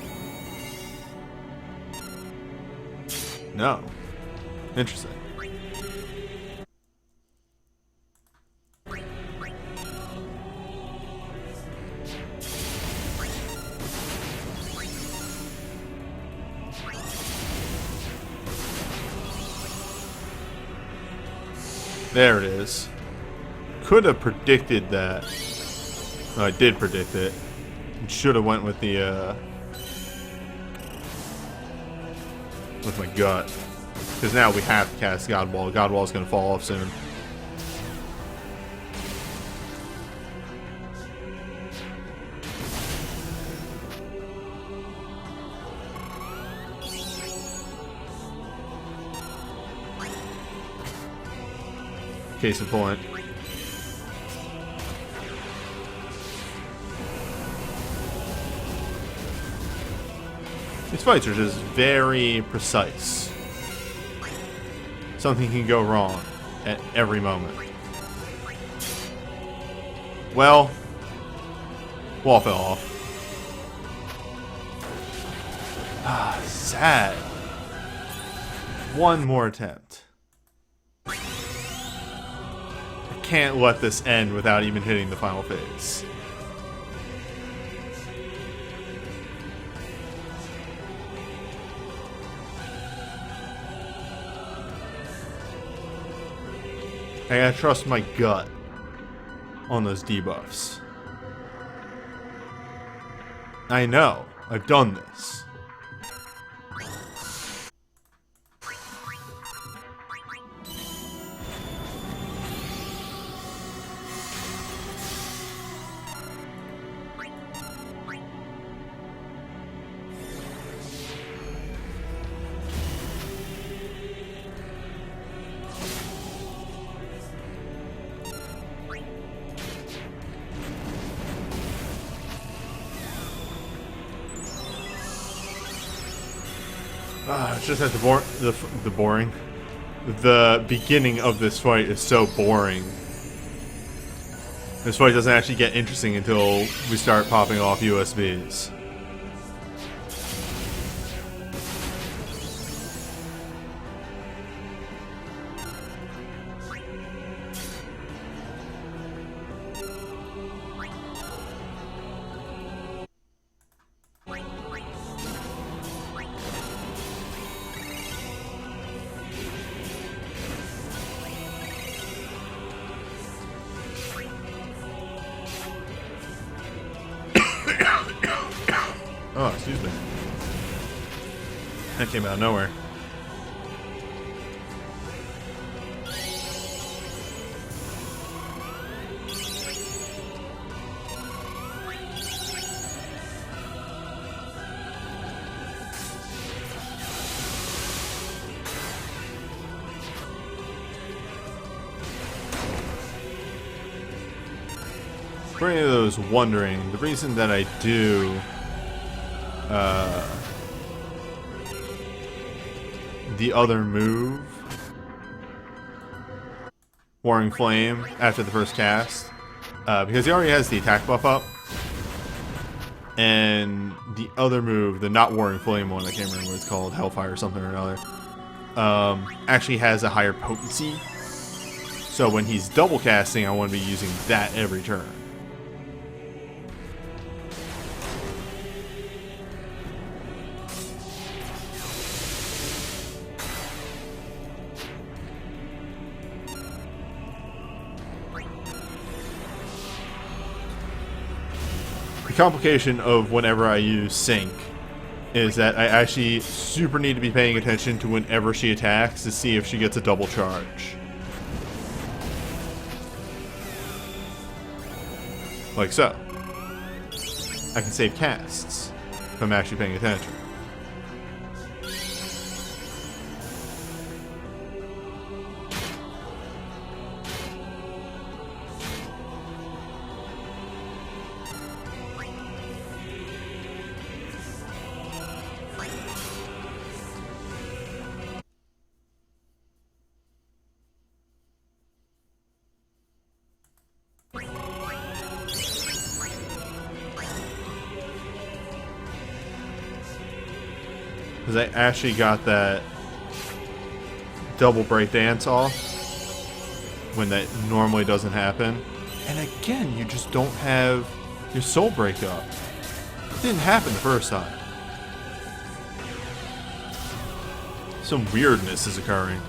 No. Interesting. There it is. Could have predicted that. No, I did predict it. Should have went with the with my gut. Because now we have to cast God Wall. God Wall is going to fall off soon. Case in point. These fights are just very precise. Something can go wrong at every moment. Well, wall fell off. Ah, sad. One more attempt. I can't let this end without even hitting the final phase. I gotta trust my gut on those debuffs. I know. I've done this. It's just that the beginning of this fight is so boring. This fight doesn't actually get interesting until we start popping off USBs. Oh, excuse me. That came out of nowhere. For any of those wondering, the reason that I do the other move Warring Flame after the first cast, because he already has the attack buff up. And the other move, the not Warring Flame one, I can't remember what it's called, Hellfire or something or another, actually has a higher potency. So when he's double casting, I want to be using that every turn. The complication of whenever I use Sync is that I actually super need to be paying attention to whenever she attacks to see if she gets a double charge. Like so. I can save casts if I'm actually paying attention. Because I actually got that double break dance off when that normally doesn't happen. And again, you just don't have your soul break up. It didn't happen the first time. Some weirdness is occurring.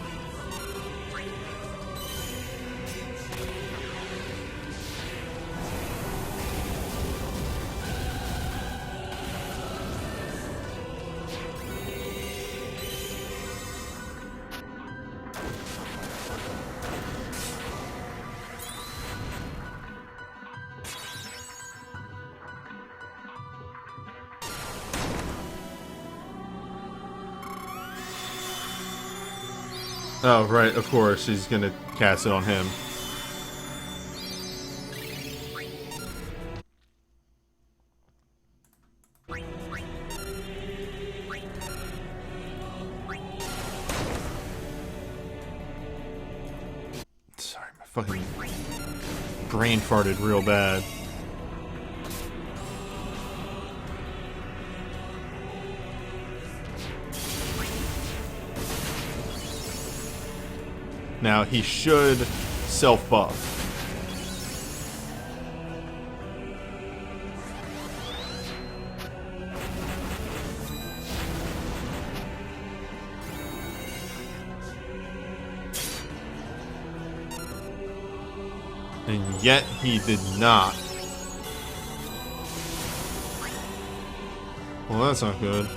Oh, right, of course, he's gonna cast it on him. Sorry, my fucking brain farted real bad. Now, he should self-buff. And yet, he did not. Well, that's not good.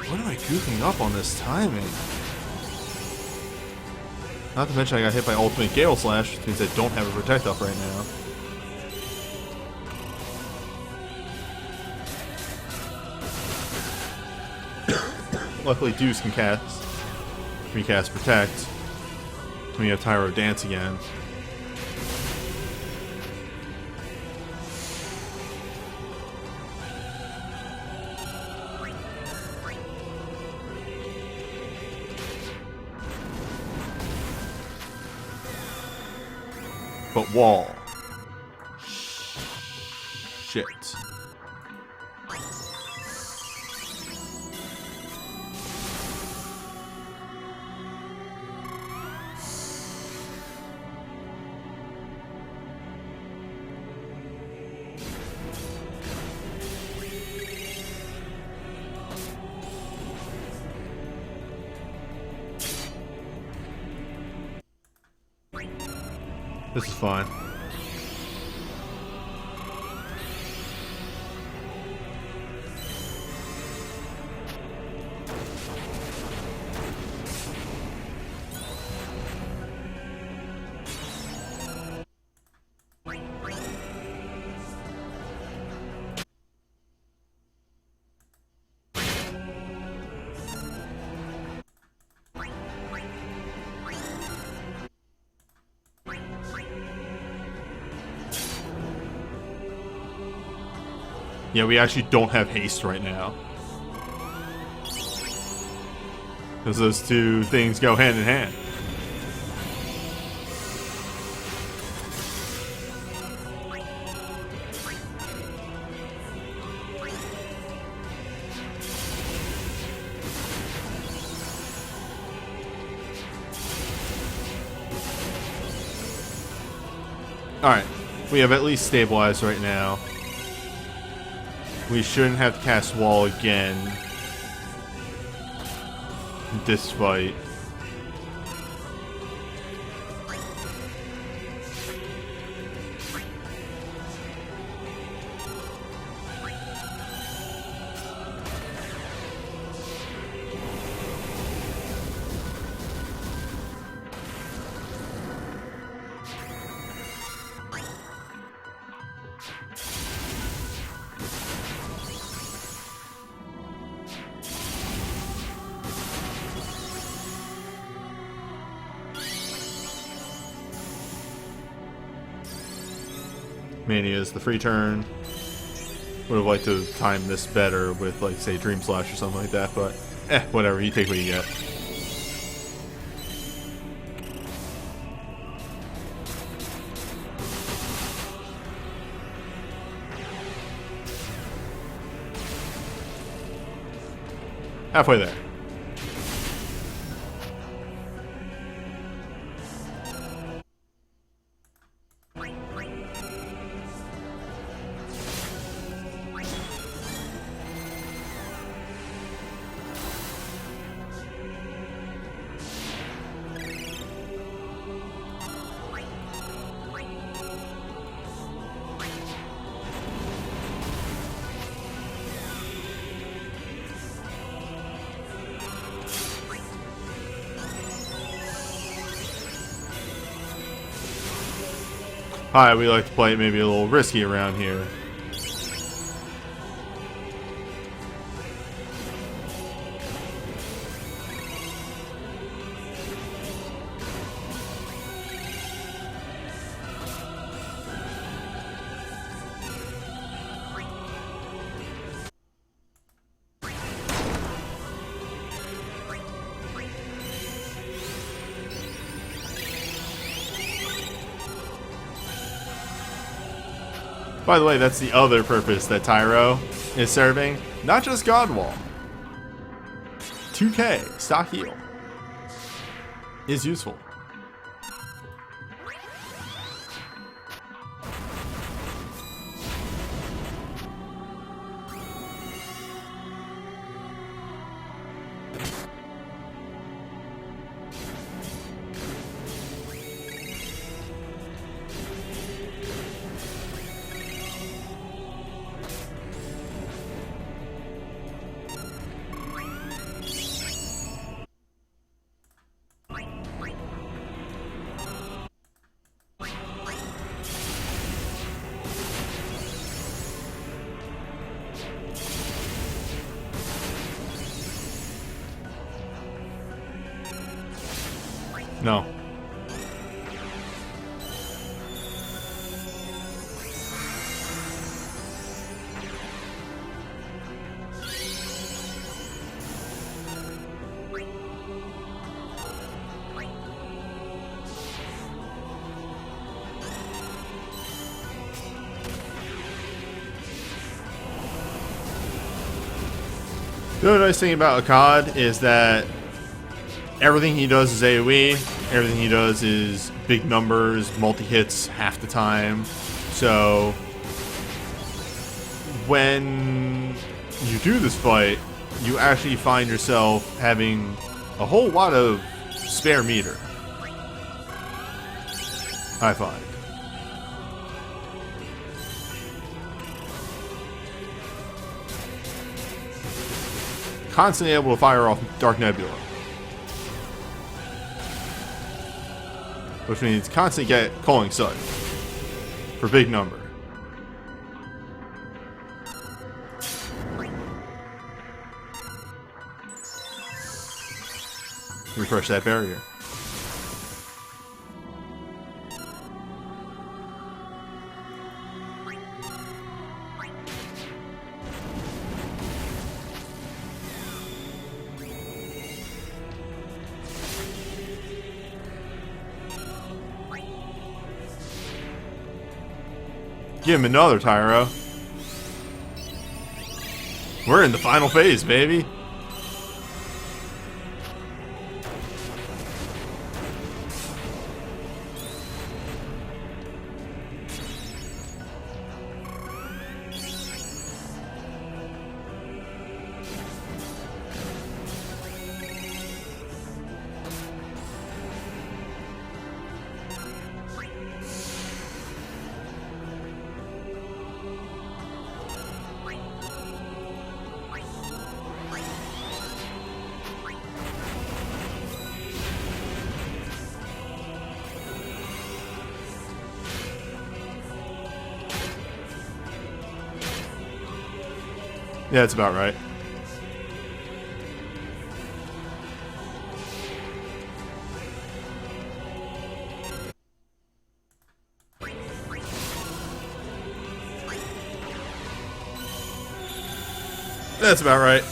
What am I goofing up on this timing? Not to mention I got hit by Ultimate Gale Slash, which means I don't have a Protect up right now. Luckily Deuce can recast Protect. When we have Type-0 dance again. But wall. Shit. This is fine. Yeah, we actually don't have haste right now. Because those two things go hand in hand. Alright, we have at least stabilized right now. We shouldn't have to cast wall again in this fight. Mania is the free turn. Would have liked to time this better with, like, say, Dream Slash or something like that, but whatever. You take what you get. Halfway there. Hi, we like to play it maybe a little risky around here. By the way, that's the other purpose that Type-0 is serving. Not just God Wall. 2K, stock heal, is useful. No. The other nice thing about Akkad is that everything he does is AoE. Everything he does is big numbers, multi-hits half the time. So when you do this fight, you actually find yourself having a whole lot of spare meter, I find. Constantly able to fire off Dark Nebula, which means constantly get Calling Sight for big number. Refresh that barrier. Give him another, Tyro. We're in the final phase, baby. Yeah, that's about right. That's about right.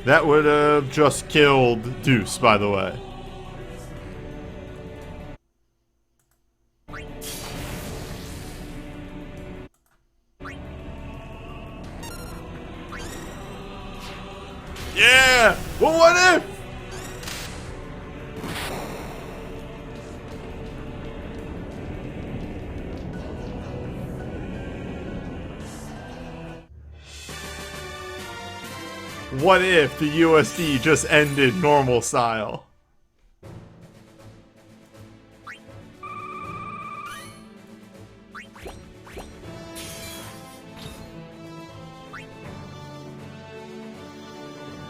That would have just killed Deuce, by the way. Yeah! Well, what if? What if the USD just ended normal style?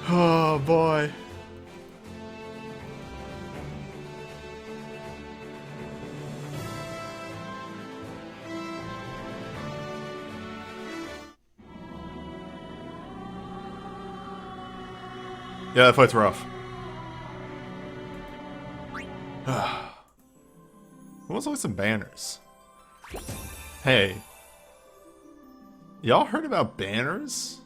Oh boy. Yeah, that fight's rough. Let's look at some banners. Hey. Y'all heard about banners?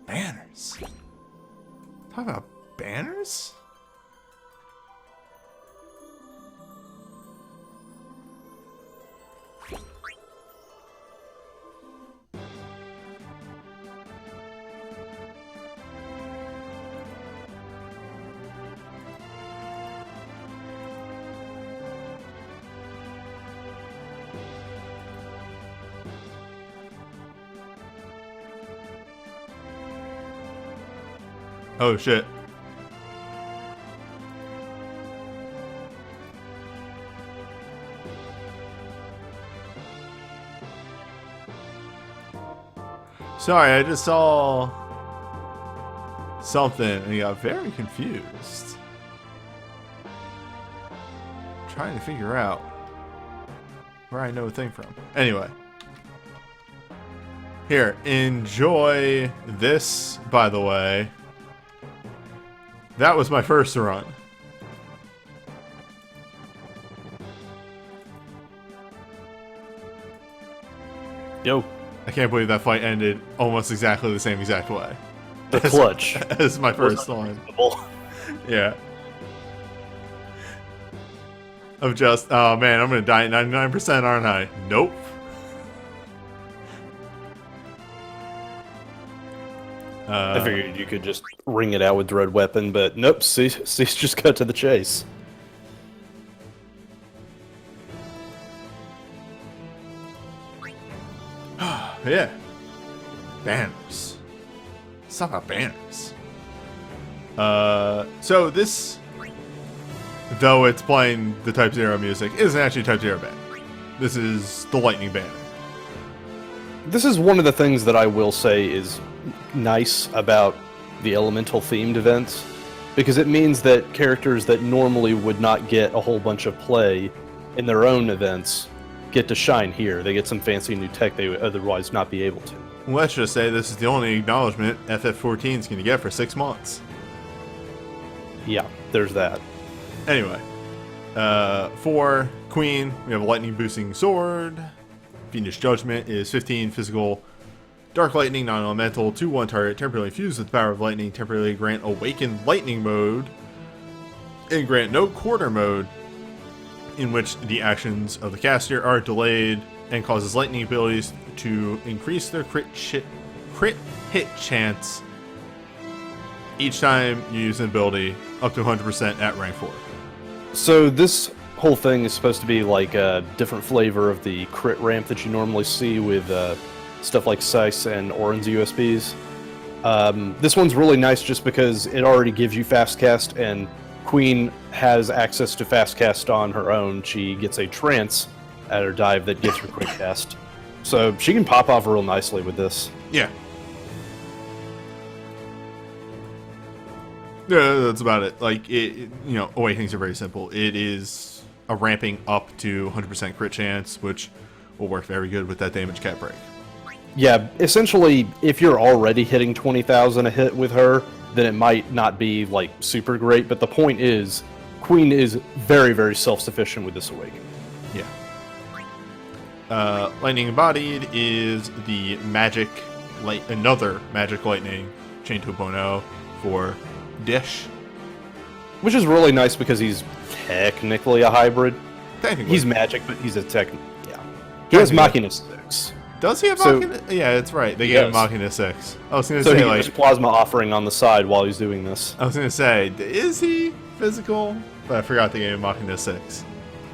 Banners? Talk about banners? Oh shit. Sorry, I just saw something and got very confused. Trying to figure out where I know a thing from. Anyway. Here, enjoy this, by the way. That was my first run. Yo. I can't believe that fight ended almost exactly the same exact way. The clutch. As my first one. Yeah. Of just, oh man, I'm gonna die at 99%, aren't I? Nope. I figured you could just ring it out with Dread Weapon, but nope, Cease just cut to the chase. Yeah. Banners. Let's talk about banners. So this, though it's playing the Type-0 music, isn't actually Type-0 banner. This is the lightning banner. This is one of the things that I will say is nice about the elemental themed events, because it means that characters that normally would not get a whole bunch of play in their own events get to shine here. They get some fancy new tech they would otherwise not be able to. Let's just say this is the only acknowledgement FF14 is going to get for 6 months. Yeah, there's that. Anyway, for Queen, we have a lightning boosting sword. Fiendish Judgment is 15 physical. Dark Lightning, non-elemental, 2/1 target, temporarily fused with the power of lightning, temporarily grant Awakened Lightning mode, and grant no quarter mode, in which the actions of the caster are delayed, and causes lightning abilities to increase their crit hit chance each time you use an ability, up to 100% at rank 4. So this whole thing is supposed to be like a different flavor of the crit ramp that you normally see with stuff like Sice and Orin's USBs. This one's really nice just because it already gives you fast cast, and Queen has access to fast cast on her own. She gets a trance at her dive that gives her quick cast. So she can pop off real nicely with this. Yeah. Yeah, that's about it. Like, Awakenings are very simple. It is a ramping up to 100% crit chance, which will work very good with that damage cap break. Yeah, essentially, if you're already hitting 20,000 a hit with her, then it might not be, like, super great, but the point is, Queen is very, very self-sufficient with this Awakening. Yeah. Lightning Embodied is the another Magic Lightning Chain 2.0 for Dish. Which is really nice because he's technically a hybrid. Technically. He's magic, but he's a yeah. He has Machina 6. Does he have Machina? Yeah, that's right. They gave him Machina 6. I was going to say, he has Plasma Offering on the side while he's doing this. I was going to say, is he physical? But I forgot they gave him Machina 6.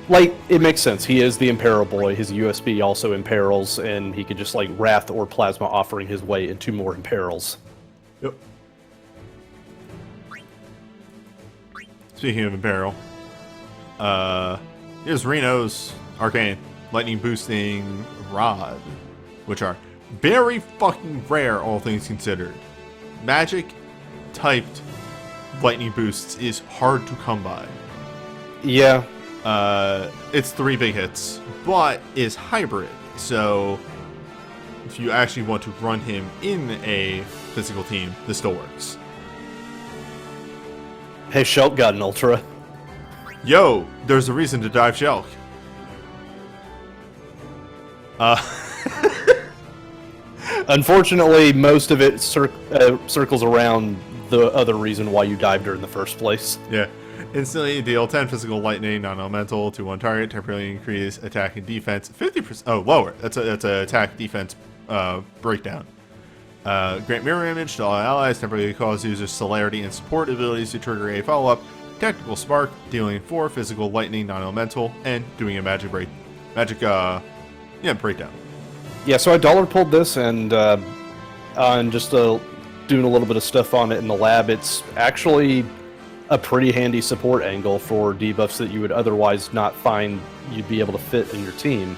Like, it makes sense. He is the Imperil boy. His USB also imperils, and he could just, like, Wrath or Plasma Offering his way into more imperils. Yep. Speaking of Imperil, here's Reno's Arcane Lightning Boosting Rod, which are very fucking rare, all things considered. Magic typed lightning boosts is hard to come by. Yeah. It's 3 big hits, but is hybrid, so if you actually want to run him in a physical team, this still works. Hey, Shulk got an Ultra. Yo, there's a reason to dive Shulk. Unfortunately, most of it circles around the other reason why you dived her in the first place. Yeah. Instantly deal 10 physical lightning, non-elemental, to 1 target, temporarily increase attack and defense 50%. Oh, lower. That's a attack defense breakdown. Grant mirror image to all allies, temporarily cause users celerity and support abilities to trigger a follow-up. Technical spark, dealing 4 physical lightning, non-elemental, and doing a magic breakdown. Yeah, so I dollar pulled this and just doing a little bit of stuff on it in the lab. It's actually a pretty handy support angle for debuffs that you would otherwise not find you'd be able to fit in your team.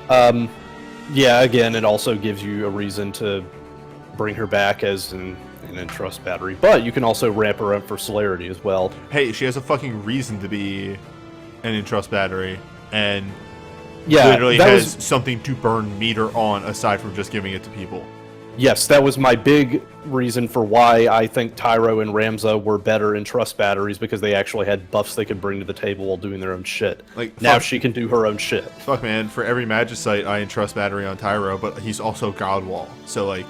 Yeah, again, it also gives you a reason to bring her back as an Entrust battery, but you can also ramp her up for celerity as well. Hey, she has a fucking reason to be an Entrust battery, and literally has something to burn meter on aside from just giving it to people. Yes, that was my big reason for why I think Tyro and Ramza were better Entrust batteries, because they actually had buffs they could bring to the table while doing their own shit. Like, now she can do her own shit. Fuck, man, for every Magicite, I Entrust battery on Tyro, but he's also Godwall, so like,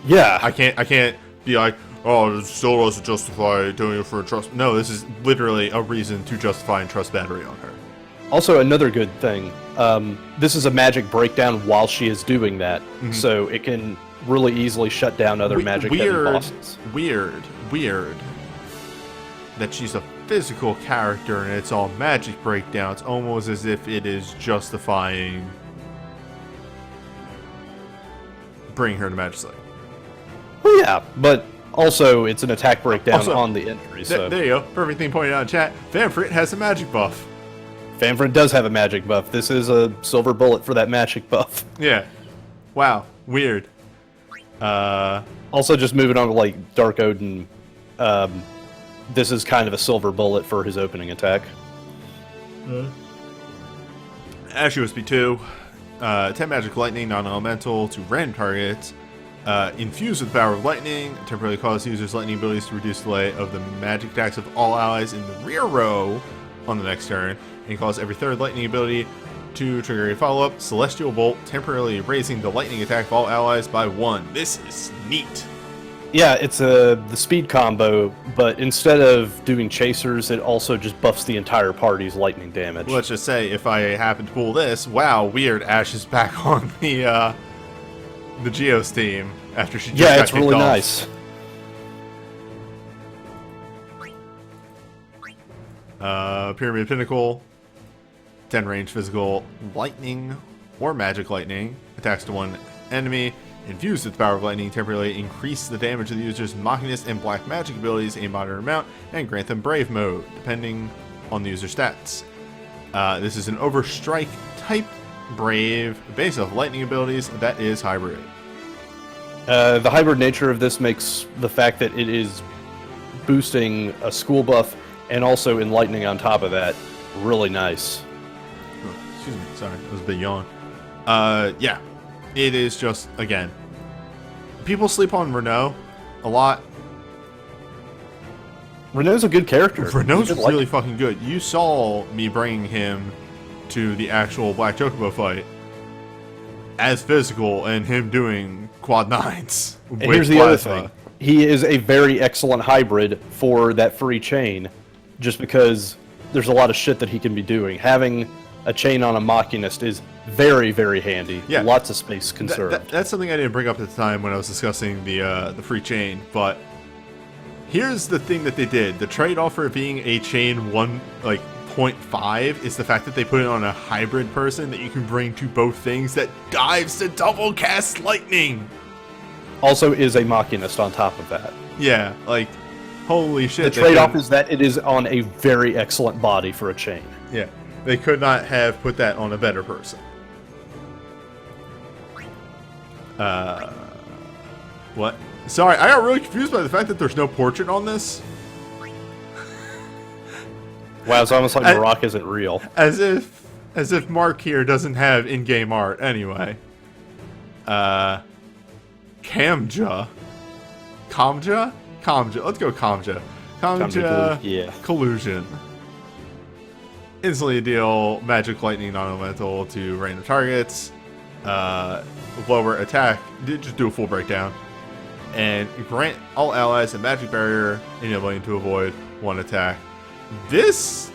yeah, I can't be like, oh, it still doesn't justify doing it for Entrust. No, this is literally a reason to justify Entrust battery on her. Also, another good thing, this is a magic breakdown while she is doing that, so it can really easily shut down other magic heavy bosses. Weird that she's a physical character and it's all magic breakdowns, almost as if it is justifying bringing her to Magic Slay. Well, yeah, but also it's an attack breakdown on the entry. So there you go. Perfect thing pointed out in chat. Vamfrit has a magic buff. Vanford does have a magic buff. This is a silver bullet for that magic buff. Yeah. Wow. Weird. Also, just moving on to like Dark Odin, this is kind of a silver bullet for his opening attack. Ash USB 2. 10 magic lightning, non-elemental to random targets. Infused with the power of lightning, temporarily cause users' lightning abilities to reduce delay of the magic attacks of all allies in the rear row on the next turn, and cause every third lightning ability to trigger a follow-up Celestial Bolt, temporarily raising the lightning attack of all allies by 1. This is neat. Yeah, it's the speed combo, but instead of doing chasers, it also just buffs the entire party's lightning damage. Let's just say, if I happen to pull this, wow, weird, Ash is back on the Geos team after she just got it's really kicked off. nice. Pyramid Pinnacle, 10 range physical lightning or magic lightning, attacks to one enemy, infused with the power of lightning, temporarily increase the damage of the user's Machinist and black magic abilities a moderate amount, and grant them Brave mode, depending on the user's stats. This is an Overstrike type Brave, based off lightning abilities, that is hybrid. The hybrid nature of this makes the fact that it is boosting a school buff and also enlightening on top of that really nice. Oh, excuse me, sorry, that was a big yawn. Yeah, it is just, again, people sleep on Renault a lot. Renault's a good character. Renault's really fucking good. You saw me bringing him to the actual Black Chocobo fight as physical and him doing quad nines. And here's the other thing. He is a very excellent hybrid for that free chain, just because there's a lot of shit that he can be doing. Having a chain on a Machinist is very, very handy. Yeah. Lots of space conserved. That's something I didn't bring up at the time when I was discussing the free chain, but here's the thing that they did. The trade-off for it being a chain 0.5 is the fact that they put it on a hybrid person that you can bring to both things that dives to double cast lightning. Also is a Machinist on top of that. Yeah, like, holy shit. The trade-off is that it is on a very excellent body for a chain. Yeah, they could not have put that on a better person. What? Sorry, I got really confused by the fact that there's no portrait on this. Wow, it's almost like Barack isn't real. As if Mark here doesn't have in-game art. Anyway. Kamja. Kamja? Kamja. Let's go Kamja. Kamja yeah. Collusion. Instantly deal magic lightning non-elemental to random targets. Lower attack. Just do a full breakdown. And grant all allies a magic barrier, enabling to avoid one attack. This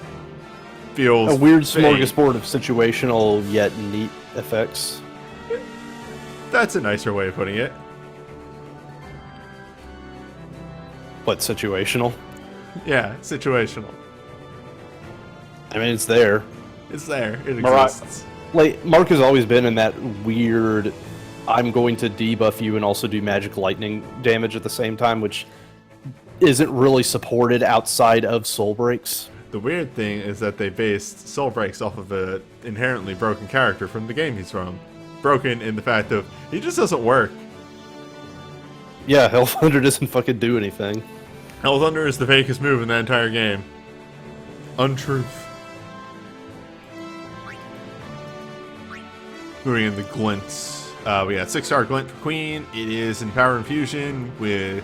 feels a weird fake. smorgasbord of situational yet neat effects. That's a nicer way of putting it. But situational? Yeah, situational. I mean, it's there. It's there. It Mark- exists. Like, Mark has always been in that weird, I'm going to debuff you and also do magic lightning damage at the same time, which isn't really supported outside of Soul Breaks. The weird thing is that they based Soul Breaks off of an inherently broken character from the game he's from. Broken in the fact of, he just doesn't work. Yeah, Hell Thunder doesn't fucking do anything. Hell Thunder is the fakest move in that entire game. Untruth. Moving into Glints. We got 6-star Glint for Queen. It is in Power Infusion with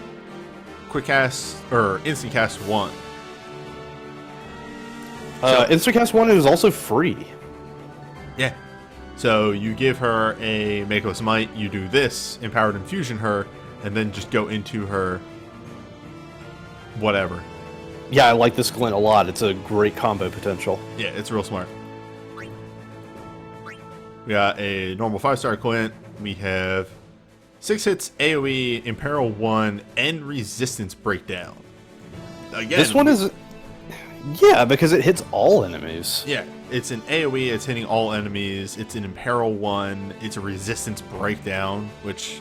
Quick Cast, or Instant Cast 1. Instant Cast 1 is also free. Yeah. So you give her a Mako's Might, you do this, Empowered Infusion her, and then just go into her whatever. Yeah, I like this Glint a lot. It's a great combo potential. Yeah, it's real smart. We got a normal 5-star Glint. We have 6 hits, AoE, Imperil 1, and Resistance Breakdown. Again, This one is... Yeah, because it hits all enemies. Yeah, it's an AoE, it's hitting all enemies, it's an Imperil 1, it's a Resistance Breakdown, which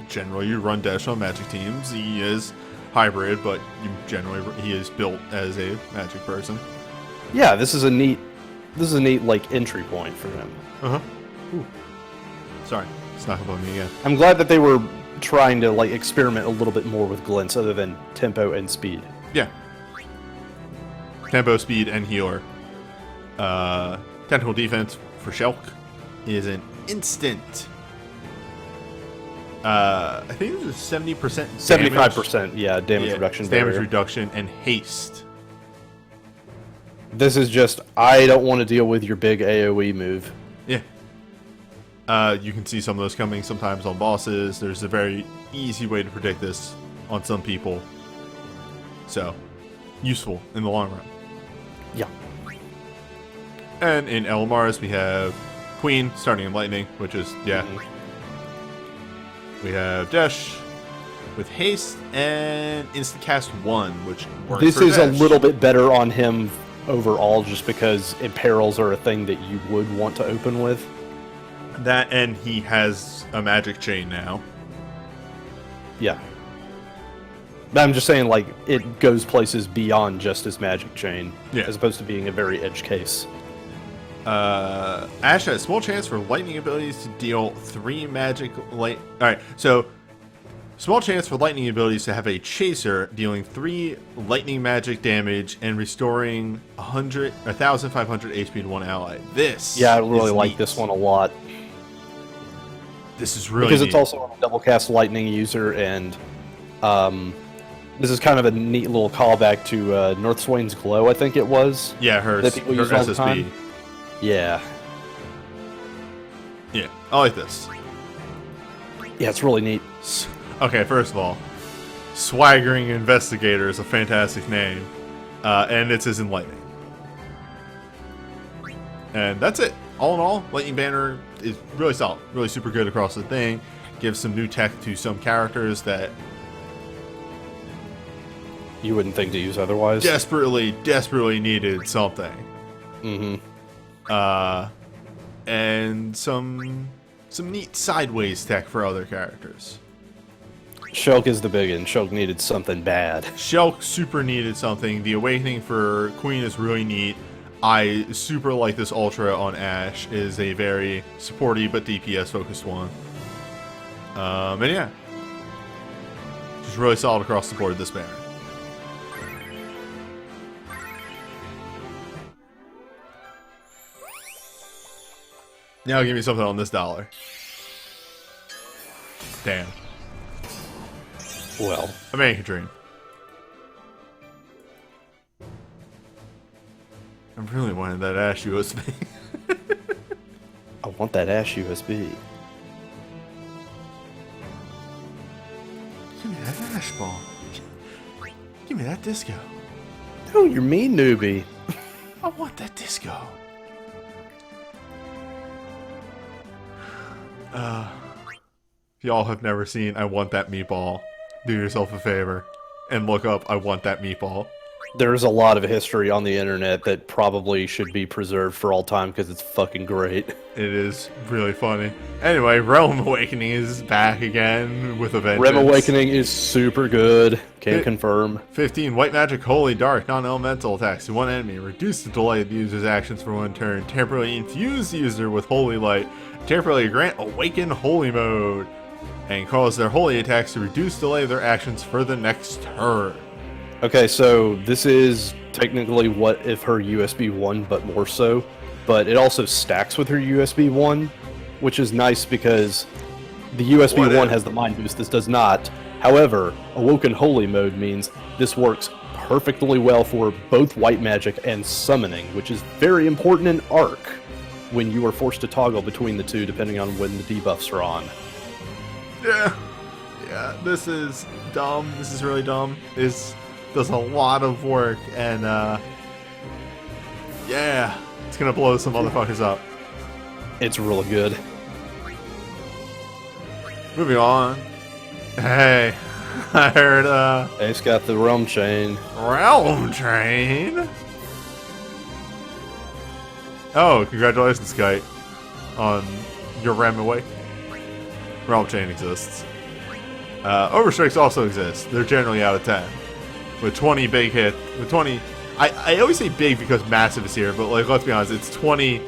generally you run Dash on magic teams. He is hybrid, but he is built as a magic person. Yeah, this is a neat this is a neat like entry point for him. Uh-huh. Ooh. Sorry. It's not above me again. I'm glad that they were trying to like experiment a little bit more with glints other than tempo and speed. Yeah. Tempo, speed, and healer. Technical defense for Shulk is an instant. I think it was 70% 75%, yeah, damage reduction. Damage reduction and haste. This is just, I don't want to deal with your big AoE move. Yeah. You can see some of those coming sometimes on bosses. There's a very easy way to predict this on some people. So, useful in the long run. Yeah. And in LMRs, we have Queen starting in lightning, which is, yeah. We have Desh with haste and instant cast 1, which works This for is Desh. a little bit better on him overall, just because imperils are a thing that you would want to open with. That, and he has a magic chain now. Yeah. But I'm just saying, like, it goes places beyond just his magic chain, Yeah. as opposed to being a very edge case. Ash has small chance for lightning abilities to deal 3 magic light. Alright, so small chance for lightning abilities to have a chaser dealing 3 lightning magic damage and restoring 1,500 HP to one ally. This Yeah, I really is like neat. this one a lot. This is really Because neat. it's also a double cast lightning user, and this is kind of a neat little callback to North Swain's Glow, I think it was. Yeah, her that people use all the SSB. time. Yeah. Yeah, I like this. Yeah, it's really neat. Okay, first of all, Swaggering Investigator is a fantastic name, and it's as in lightning. And that's it. All in all, Lightning Banner is really solid, really super good across the thing. Gives some new tech to some characters that You wouldn't think to use otherwise. desperately needed something. Mm-hmm. And some neat sideways tech for other characters. Shulk is the big one. Shulk needed something bad. Shulk super needed something. The Awakening for Queen is really neat. I super like this Ultra on Ash. It is a very supporty but DPS focused one. And yeah. Just really solid across the board, this banner. Now give me something on this dollar. Damn. Well, American Dream. I really wanted that Ash USB. I want that Ash USB. Give me that Ash ball. Give me that disco. Oh, you're mean, newbie. I want that disco. If y'all have never seen I Want That Meatball, do yourself a favor and look up I Want That Meatball. There's a lot of history on the internet that probably should be preserved for all time because it's fucking great. It is really funny. Anyway, Realm Awakening is back again with a vengeance. Realm Awakening is super good. Can confirm. 15. White Magic Holy Dark non-elemental attacks to one enemy. Reduce the delay of the user's actions for one turn. Temporarily infuse the user with Holy Light. Temporarily grant Awaken Holy Mode. And cause their holy attacks to reduce delay of their actions for the next turn. Okay, so this is technically what if her USB 1, but more so. But it also stacks with her USB 1, which is nice because the USB 1 has the Mind Boost, this does not. However, Awoken Holy Mode means this works perfectly well for both White Magic and Summoning, which is very important in Arc, when you are forced to toggle between the two depending on when the debuffs are on. Yeah, this is dumb. This is really dumb. This does a lot of work, and yeah, it's gonna blow some motherfuckers up. It's really good. Moving on. Hey, I heard Ace got the Realm Chain. Realm Train. Oh, congratulations, Kite, on your Realm Awakening. Realm Chain exists. Overstrikes also exist. They're generally out of 10. With 20 big hit, with 20 I always say big because massive is here, but like let's be honest, it's 20,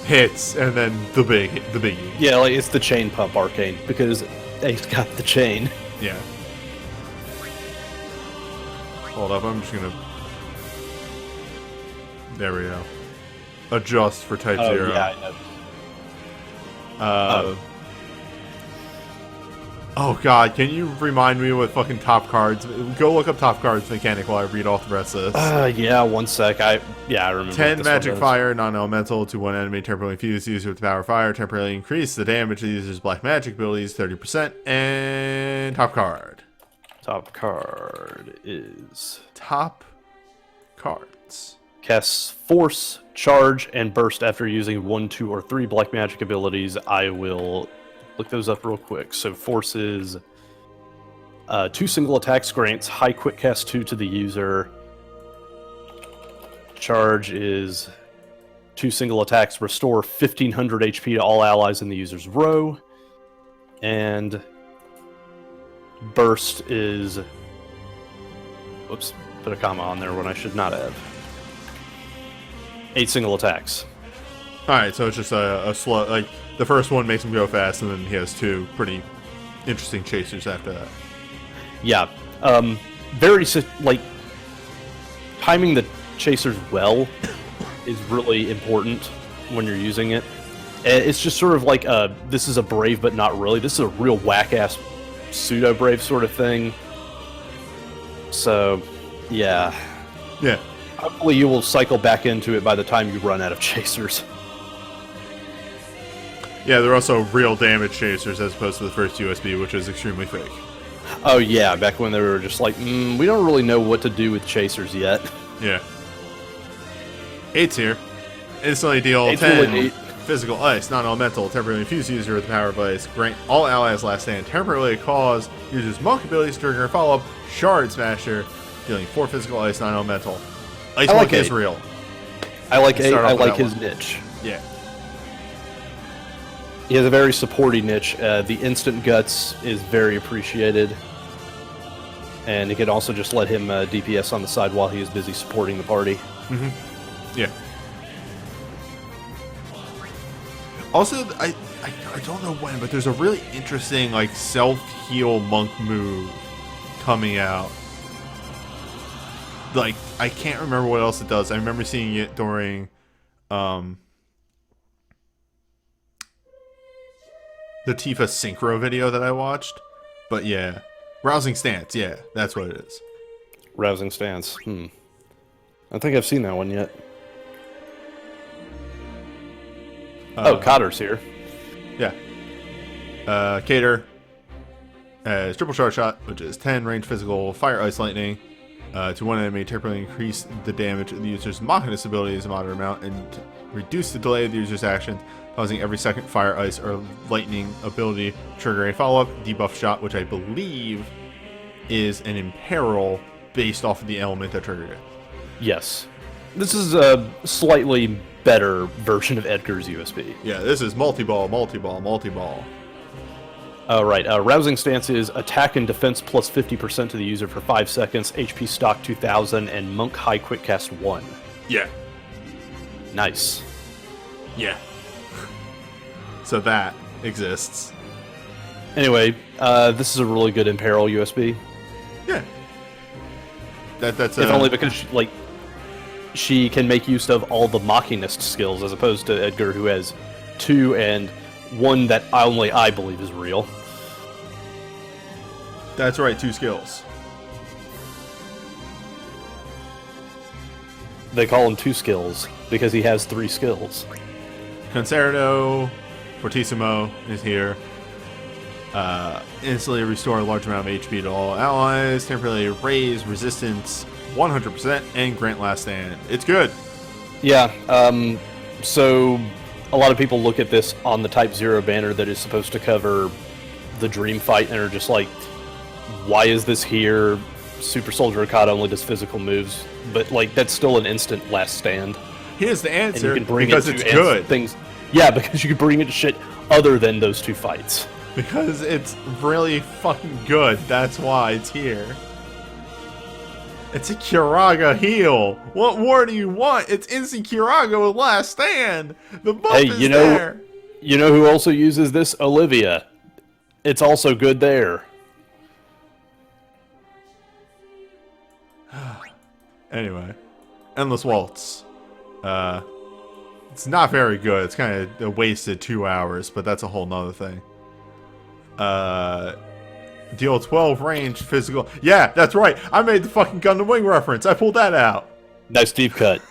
hits and then the biggie. Yeah, like it's the chain pump arcane because Ace got the chain. Yeah. Hold up, I'm just gonna. There we go. Adjust for Type-0. Yeah, I know. Oh god, can you remind me what fucking top cards? Go look up top cards mechanic while I read off the rest of this. Yeah, 1 sec. I remember. 10 magic fire, non-elemental to one enemy, temporarily infused user with the power of fire, temporarily increase the damage of the user's black magic abilities 30%, and top card. Top card is Top cards. casts Force, Charge, and Burst after using 1, 2, or 3 black magic abilities. I will look those up real quick. So Force is 2 single attacks grants high quick cast 2 to the user. Charge is 2 single attacks restore 1500 HP to all allies in the user's row. And Burst is... Whoops, put a comma on there when I should not have. 8 single attacks. Alright, so it's just a slow, like, the first one makes him go fast, and then he has 2 pretty interesting chasers after that. Yeah, like, timing the chasers well is really important when you're using it. It's just sort of like, this is a brave, but not really. This is a real whack-ass pseudo-brave sort of thing. So, yeah. Yeah. Hopefully you will cycle back into it by the time you run out of chasers. Yeah, they're also real damage chasers as opposed to the first USB, which is extremely fake. Oh yeah, back when they were just like, we don't really know what to do with chasers yet. Yeah. 8's here. Instantly deal 8's 10 really neat. physical ice, non-elemental, temporarily infuse user with the power of ice, grant all allies last stand, temporarily cause user's monk abilities to trigger a follow-up shard smasher, dealing 4 physical ice, non-elemental. Ice I like monk is 8. real. I like 8, Start off I with like that his one. niche. Yeah. He has a very supporty niche. The instant guts is very appreciated. And it can also just let him DPS on the side while he is busy supporting the party. Yeah. Also, I don't know when, but there's a really interesting like self-heal monk move coming out. Like, I can't remember what else it does. I remember seeing it during the Tifa Synchro video that I watched. But yeah. Rousing Stance, yeah, that's what it is. Rousing Stance. I don't think I've seen that one yet. Cotter's here. Yeah. Cater has triple charge shot, which is 10 range physical, fire, ice, lightning. To one enemy, temporarily increase the damage of the user's Machinist abilities a moderate amount and reduce the delay of the user's actions, causing every second fire, ice, or lightning ability to trigger a follow-up debuff shot, which I believe is an imperil based off of the element that triggered it. Yes. This is a slightly better version of Edgar's USB. Yeah, this is multi-ball, multi-ball, multi-ball. Right, Rousing Stance is attack and defense plus 50% to the user for 5 seconds, HP stock 2000, and monk high quick cast 1. Yeah. Nice. Yeah. So that exists. Anyway, this is a really good Imperil USB. Yeah. That's If only because, she can make use of all the Machinist skills, as opposed to Edgar, who has 2 and 1 that only I believe is real. That's right, 2 skills. They call him 2 skills, because he has 3 skills. Concerto Fortissimo is here. Instantly restore a large amount of HP to all allies, temporarily raise resistance 100%, and grant last stand. It's good. Yeah, so a lot of people look at this on the Type-0 banner that is supposed to cover the Dream Fight and are just like, why is this here? Super Soldier Okada only does physical moves, but that's still an instant last stand. Here's the And answer, you can bring because it it's to good. things. Yeah, because you can bring it to shit other than those 2 fights. Because it's really fucking good. That's why it's here. It's a Kiraga heal. What more do you want? It's instant Kiraga with Last Stand. The buff Hey, is you know, there. you know who also uses this? Olivia. It's also good there. Anyway, Endless Waltz. It's not very good. It's kind of a wasted 2 hours, but that's a whole nother thing. Deal 12 range physical. Yeah, that's right. I made the fucking Gundam Wing reference. I pulled that out. Nice deep cut.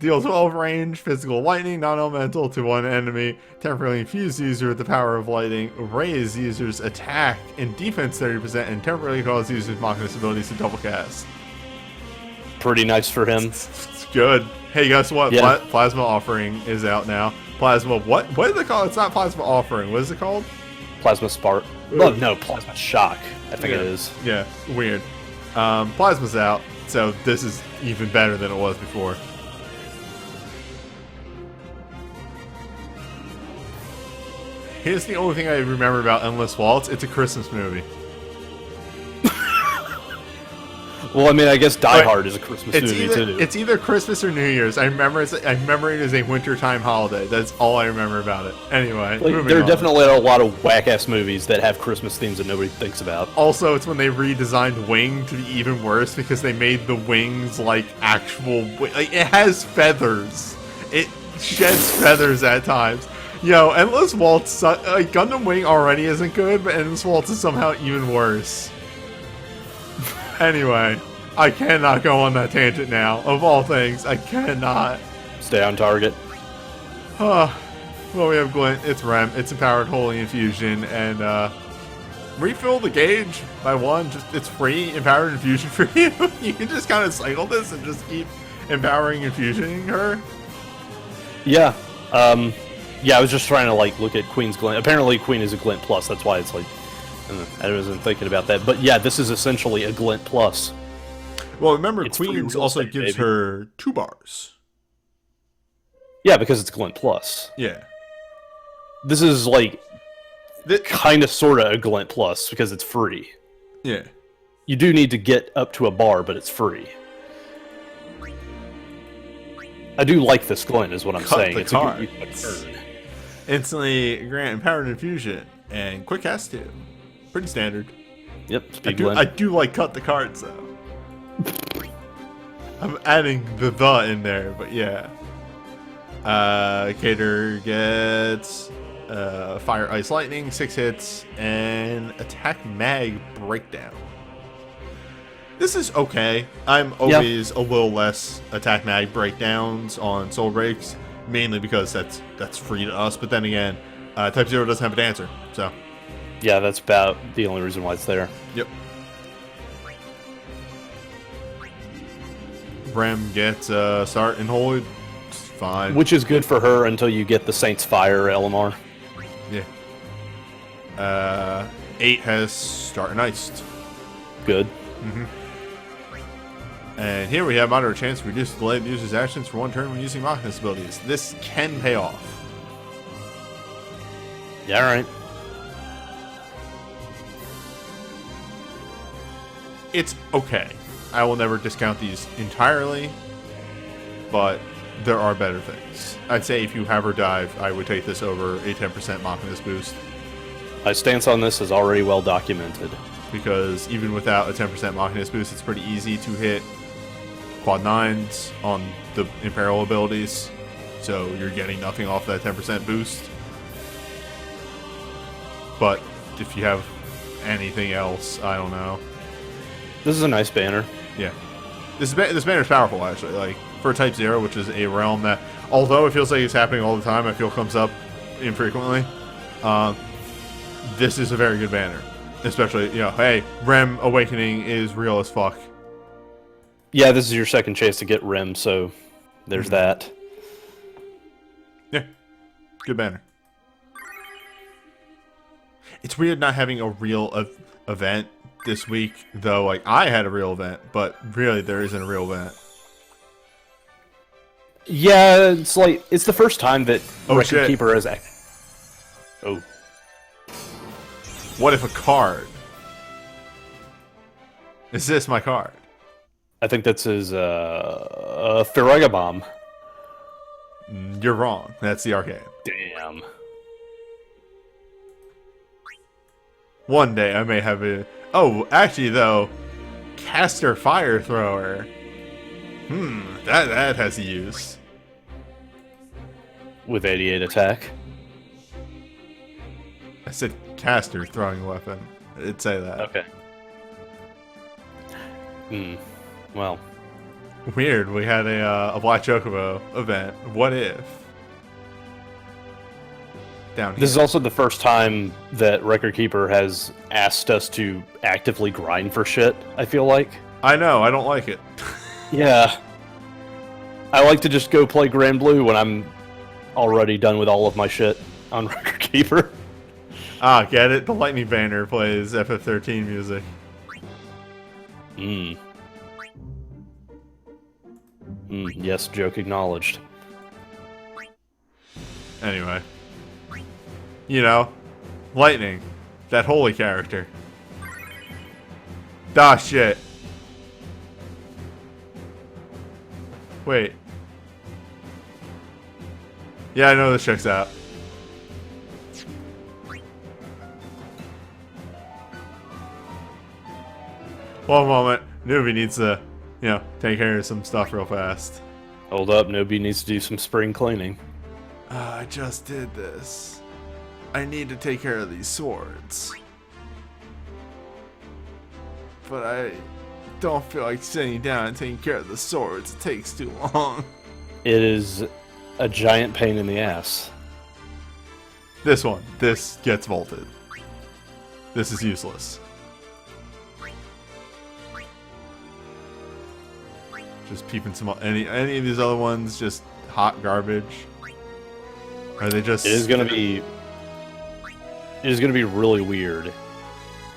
Deal 12 range physical lightning, non-elemental to one enemy. Temporarily infuse user with the power of lightning. Raise user's attack and defense 30%, and temporarily cause user's Machinist abilities to double cast. Pretty nice for him. It's good. Hey, guess what? Yeah. Plasma Offering is out now. Plasma what? What is it called? It's not Plasma Offering. What is it called? Plasma Spark. Well, no, Plasma Shock. I think it is. Yeah, weird. Plasma's out, so this is even better than it was before. Here's the only thing I remember about Endless Waltz. It's a Christmas movie. Well, I mean, I guess Die But Hard is a Christmas movie too. It's either Christmas or New Year's. I remember it as a wintertime holiday. That's all I remember about it. Anyway, There are definitely a lot of whack-ass movies that have Christmas themes that nobody thinks about. Also, it's when they redesigned Wing to be even worse because they made the wings like actual. Like, it has feathers. It sheds feathers at times. Yo, Endless Waltz. Gundam Wing already isn't good, but Endless Waltz is somehow even worse. Anyway, I cannot go on that tangent now. Of all things, I cannot. Stay on target. Well, we have Glint. It's Rem. It's Empowered Holy Infusion. And, refill the gauge by 1. It's free Empowered Infusion for you. You can just kind of cycle this and just keep empowering infusioning her. Yeah. Yeah, I was just trying to, like, look at Queen's Glint. Apparently, Queen is a Glint Plus. That's why it's, like... I wasn't thinking about that. But, yeah, this is essentially a Glint Plus. Well, remember, It's Queen's free also real estate, gives baby. her 2 bars. Yeah, because it's Glint Plus. Yeah. This is, like, Th- kind of, sort of a Glint Plus, because it's free. yeah. You do need to get up to a bar, but it's free. I do like this Glint, is what I'm Cut saying. the It's cards. a good use of a turn. Instantly grant Empowered Infusion and Quick Cast 2. Pretty standard. Yep, Speed Glint. I do like cut the cards, though. I'm adding the in there, but yeah. Cater gets Fire, Ice, Lightning, 6 hits, and Attack Mag Breakdown. This is okay. I'm always a little less Attack Mag Breakdowns on Soul Breaks, mainly because that's free to us. But then again, Type-0 doesn't have a dancer, so. Yeah, that's about the only reason why it's there. Yep. Rem gets Start and Hold. It's fine. Which is good for her until you get the Saint's Fire LMR. Yeah. 8 has Start and Iced. Good. And here we have moderate chance to reduce the delay of the user's actions for 1 turn when using Machinist abilities. This can pay off. Yeah, alright. It's okay. I will never discount these entirely, but there are better things. I'd say if you have her dive, I would take this over a 10% Machinist boost, My stance on this is already well documented. because even without a 10% Machinist boost, it's pretty easy to hit quad 9s on the Imperial abilities, so you're getting nothing off that 10% boost. But if you have anything else, I don't know. This is a nice banner. Yeah. This banner is powerful, actually. Like, for Type-0, which is a realm that, although it feels like it's happening all the time, I feel comes up infrequently, this is a very good banner. Especially, you know, hey, Rem Awakening is real as fuck. Yeah, this is your second chance to get Rem, so there's that. Yeah. Good banner. It's weird not having a real event this week, though. Like, I had a real event, but really there isn't a real event. Yeah, it's like, it's the first time that Oh, Record shit. Keeper has... Oh. What if a card? Is this my card? I think that's his Farraga bomb. You're wrong. That's the arcane. Damn. One day I may have a... Oh, actually, though, caster fire thrower. That has use. With 88 attack. I said caster throwing a weapon. I did say that. Okay. Well. Weird. We had a Black Chocobo event. What if? Down here. This is also the first time that Record Keeper has asked us to actively grind for shit, I feel like. I know. I don't like it. Yeah. I like to just go play Grand Blue when I'm already done with all of my shit on Record Keeper. Ah, get it? The lightning banner plays FF13 music. Yes, joke acknowledged. Anyway. You know, lightning. That holy character. Ah, shit. Wait. Yeah, I know this checks out. One moment. Newbie needs to, you know, take care of some stuff real fast. Hold up, Nobi needs to do some spring cleaning. I just did this. I need to take care of these swords. But I don't feel like sitting down and taking care of the swords. It takes too long. It is a giant pain in the ass. This one. This gets vaulted. This is useless. Just peeping some... Any of these other ones just hot garbage? Are they just... It is gonna be really weird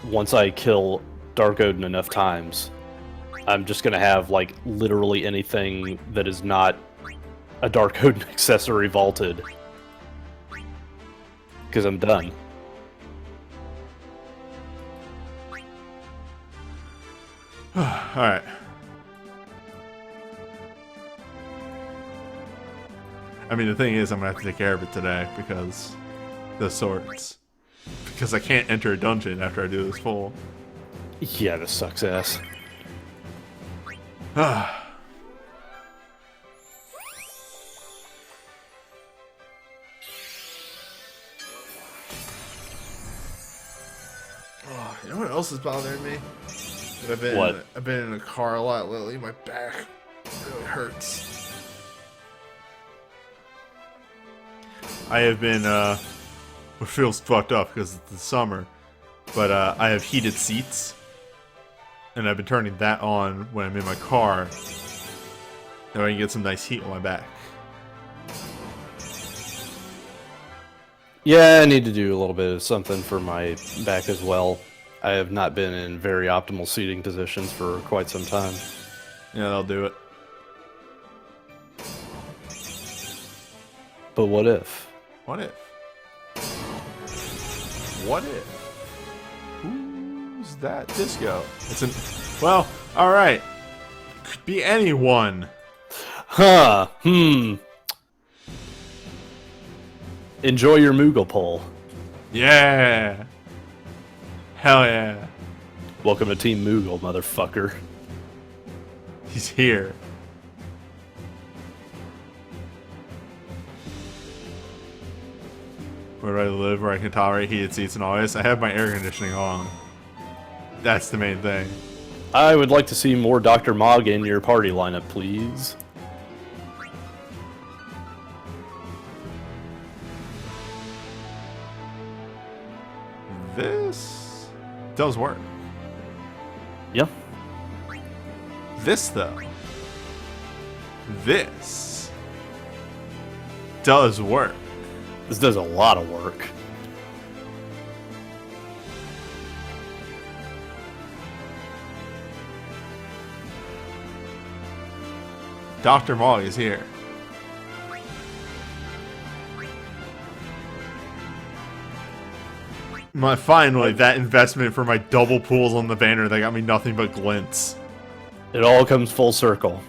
once I kill Dark Odin enough times. I'm just gonna have, like, literally anything that is not a Dark Odin accessory vaulted. Because I'm done. Alright. I mean, the thing is, I'm gonna have to take care of it today because the swords. Because I can't enter a dungeon after I do this full. Yeah, this sucks ass. Oh, you know what else is bothering me? That What? I've been in a car a lot lately. My back really hurts. I have been, what feels fucked up because it's the summer, but I have heated seats, and I've been turning that on when I'm in my car, so I can get some nice heat on my back. Yeah, I need to do a little bit of something for my back as well. I have not been in very optimal seating positions for quite some time. Yeah, that'll do it. But what if? What if? What if? Who's that disco? It's an... Well, alright. Could be anyone. Huh, Enjoy your Moogle poll. Yeah. Hell yeah. Welcome to Team Moogle, motherfucker. He's here. Where do I live where I can tolerate heated seats and all this? I have my air conditioning on. That's the main thing. I would like to see more Dr. Mog in your party lineup, please. This does work. Yeah. This, though. This does work. This does a lot of work. Dr. Maul is here. Finally, that investment for my double pools on the banner that got me nothing but glints. It all comes full circle.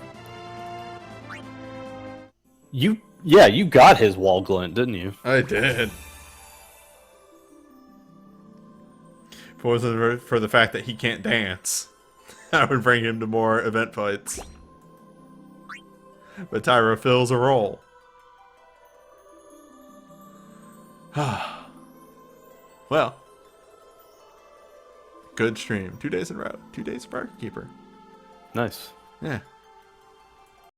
You got his wall glint, didn't you? I did. If it wasn't for the fact that he can't dance, I would bring him to more event fights. But Tyro fills a role. Well, good stream. 2 days in a row. 2 days of Barkeeper. Nice. Yeah.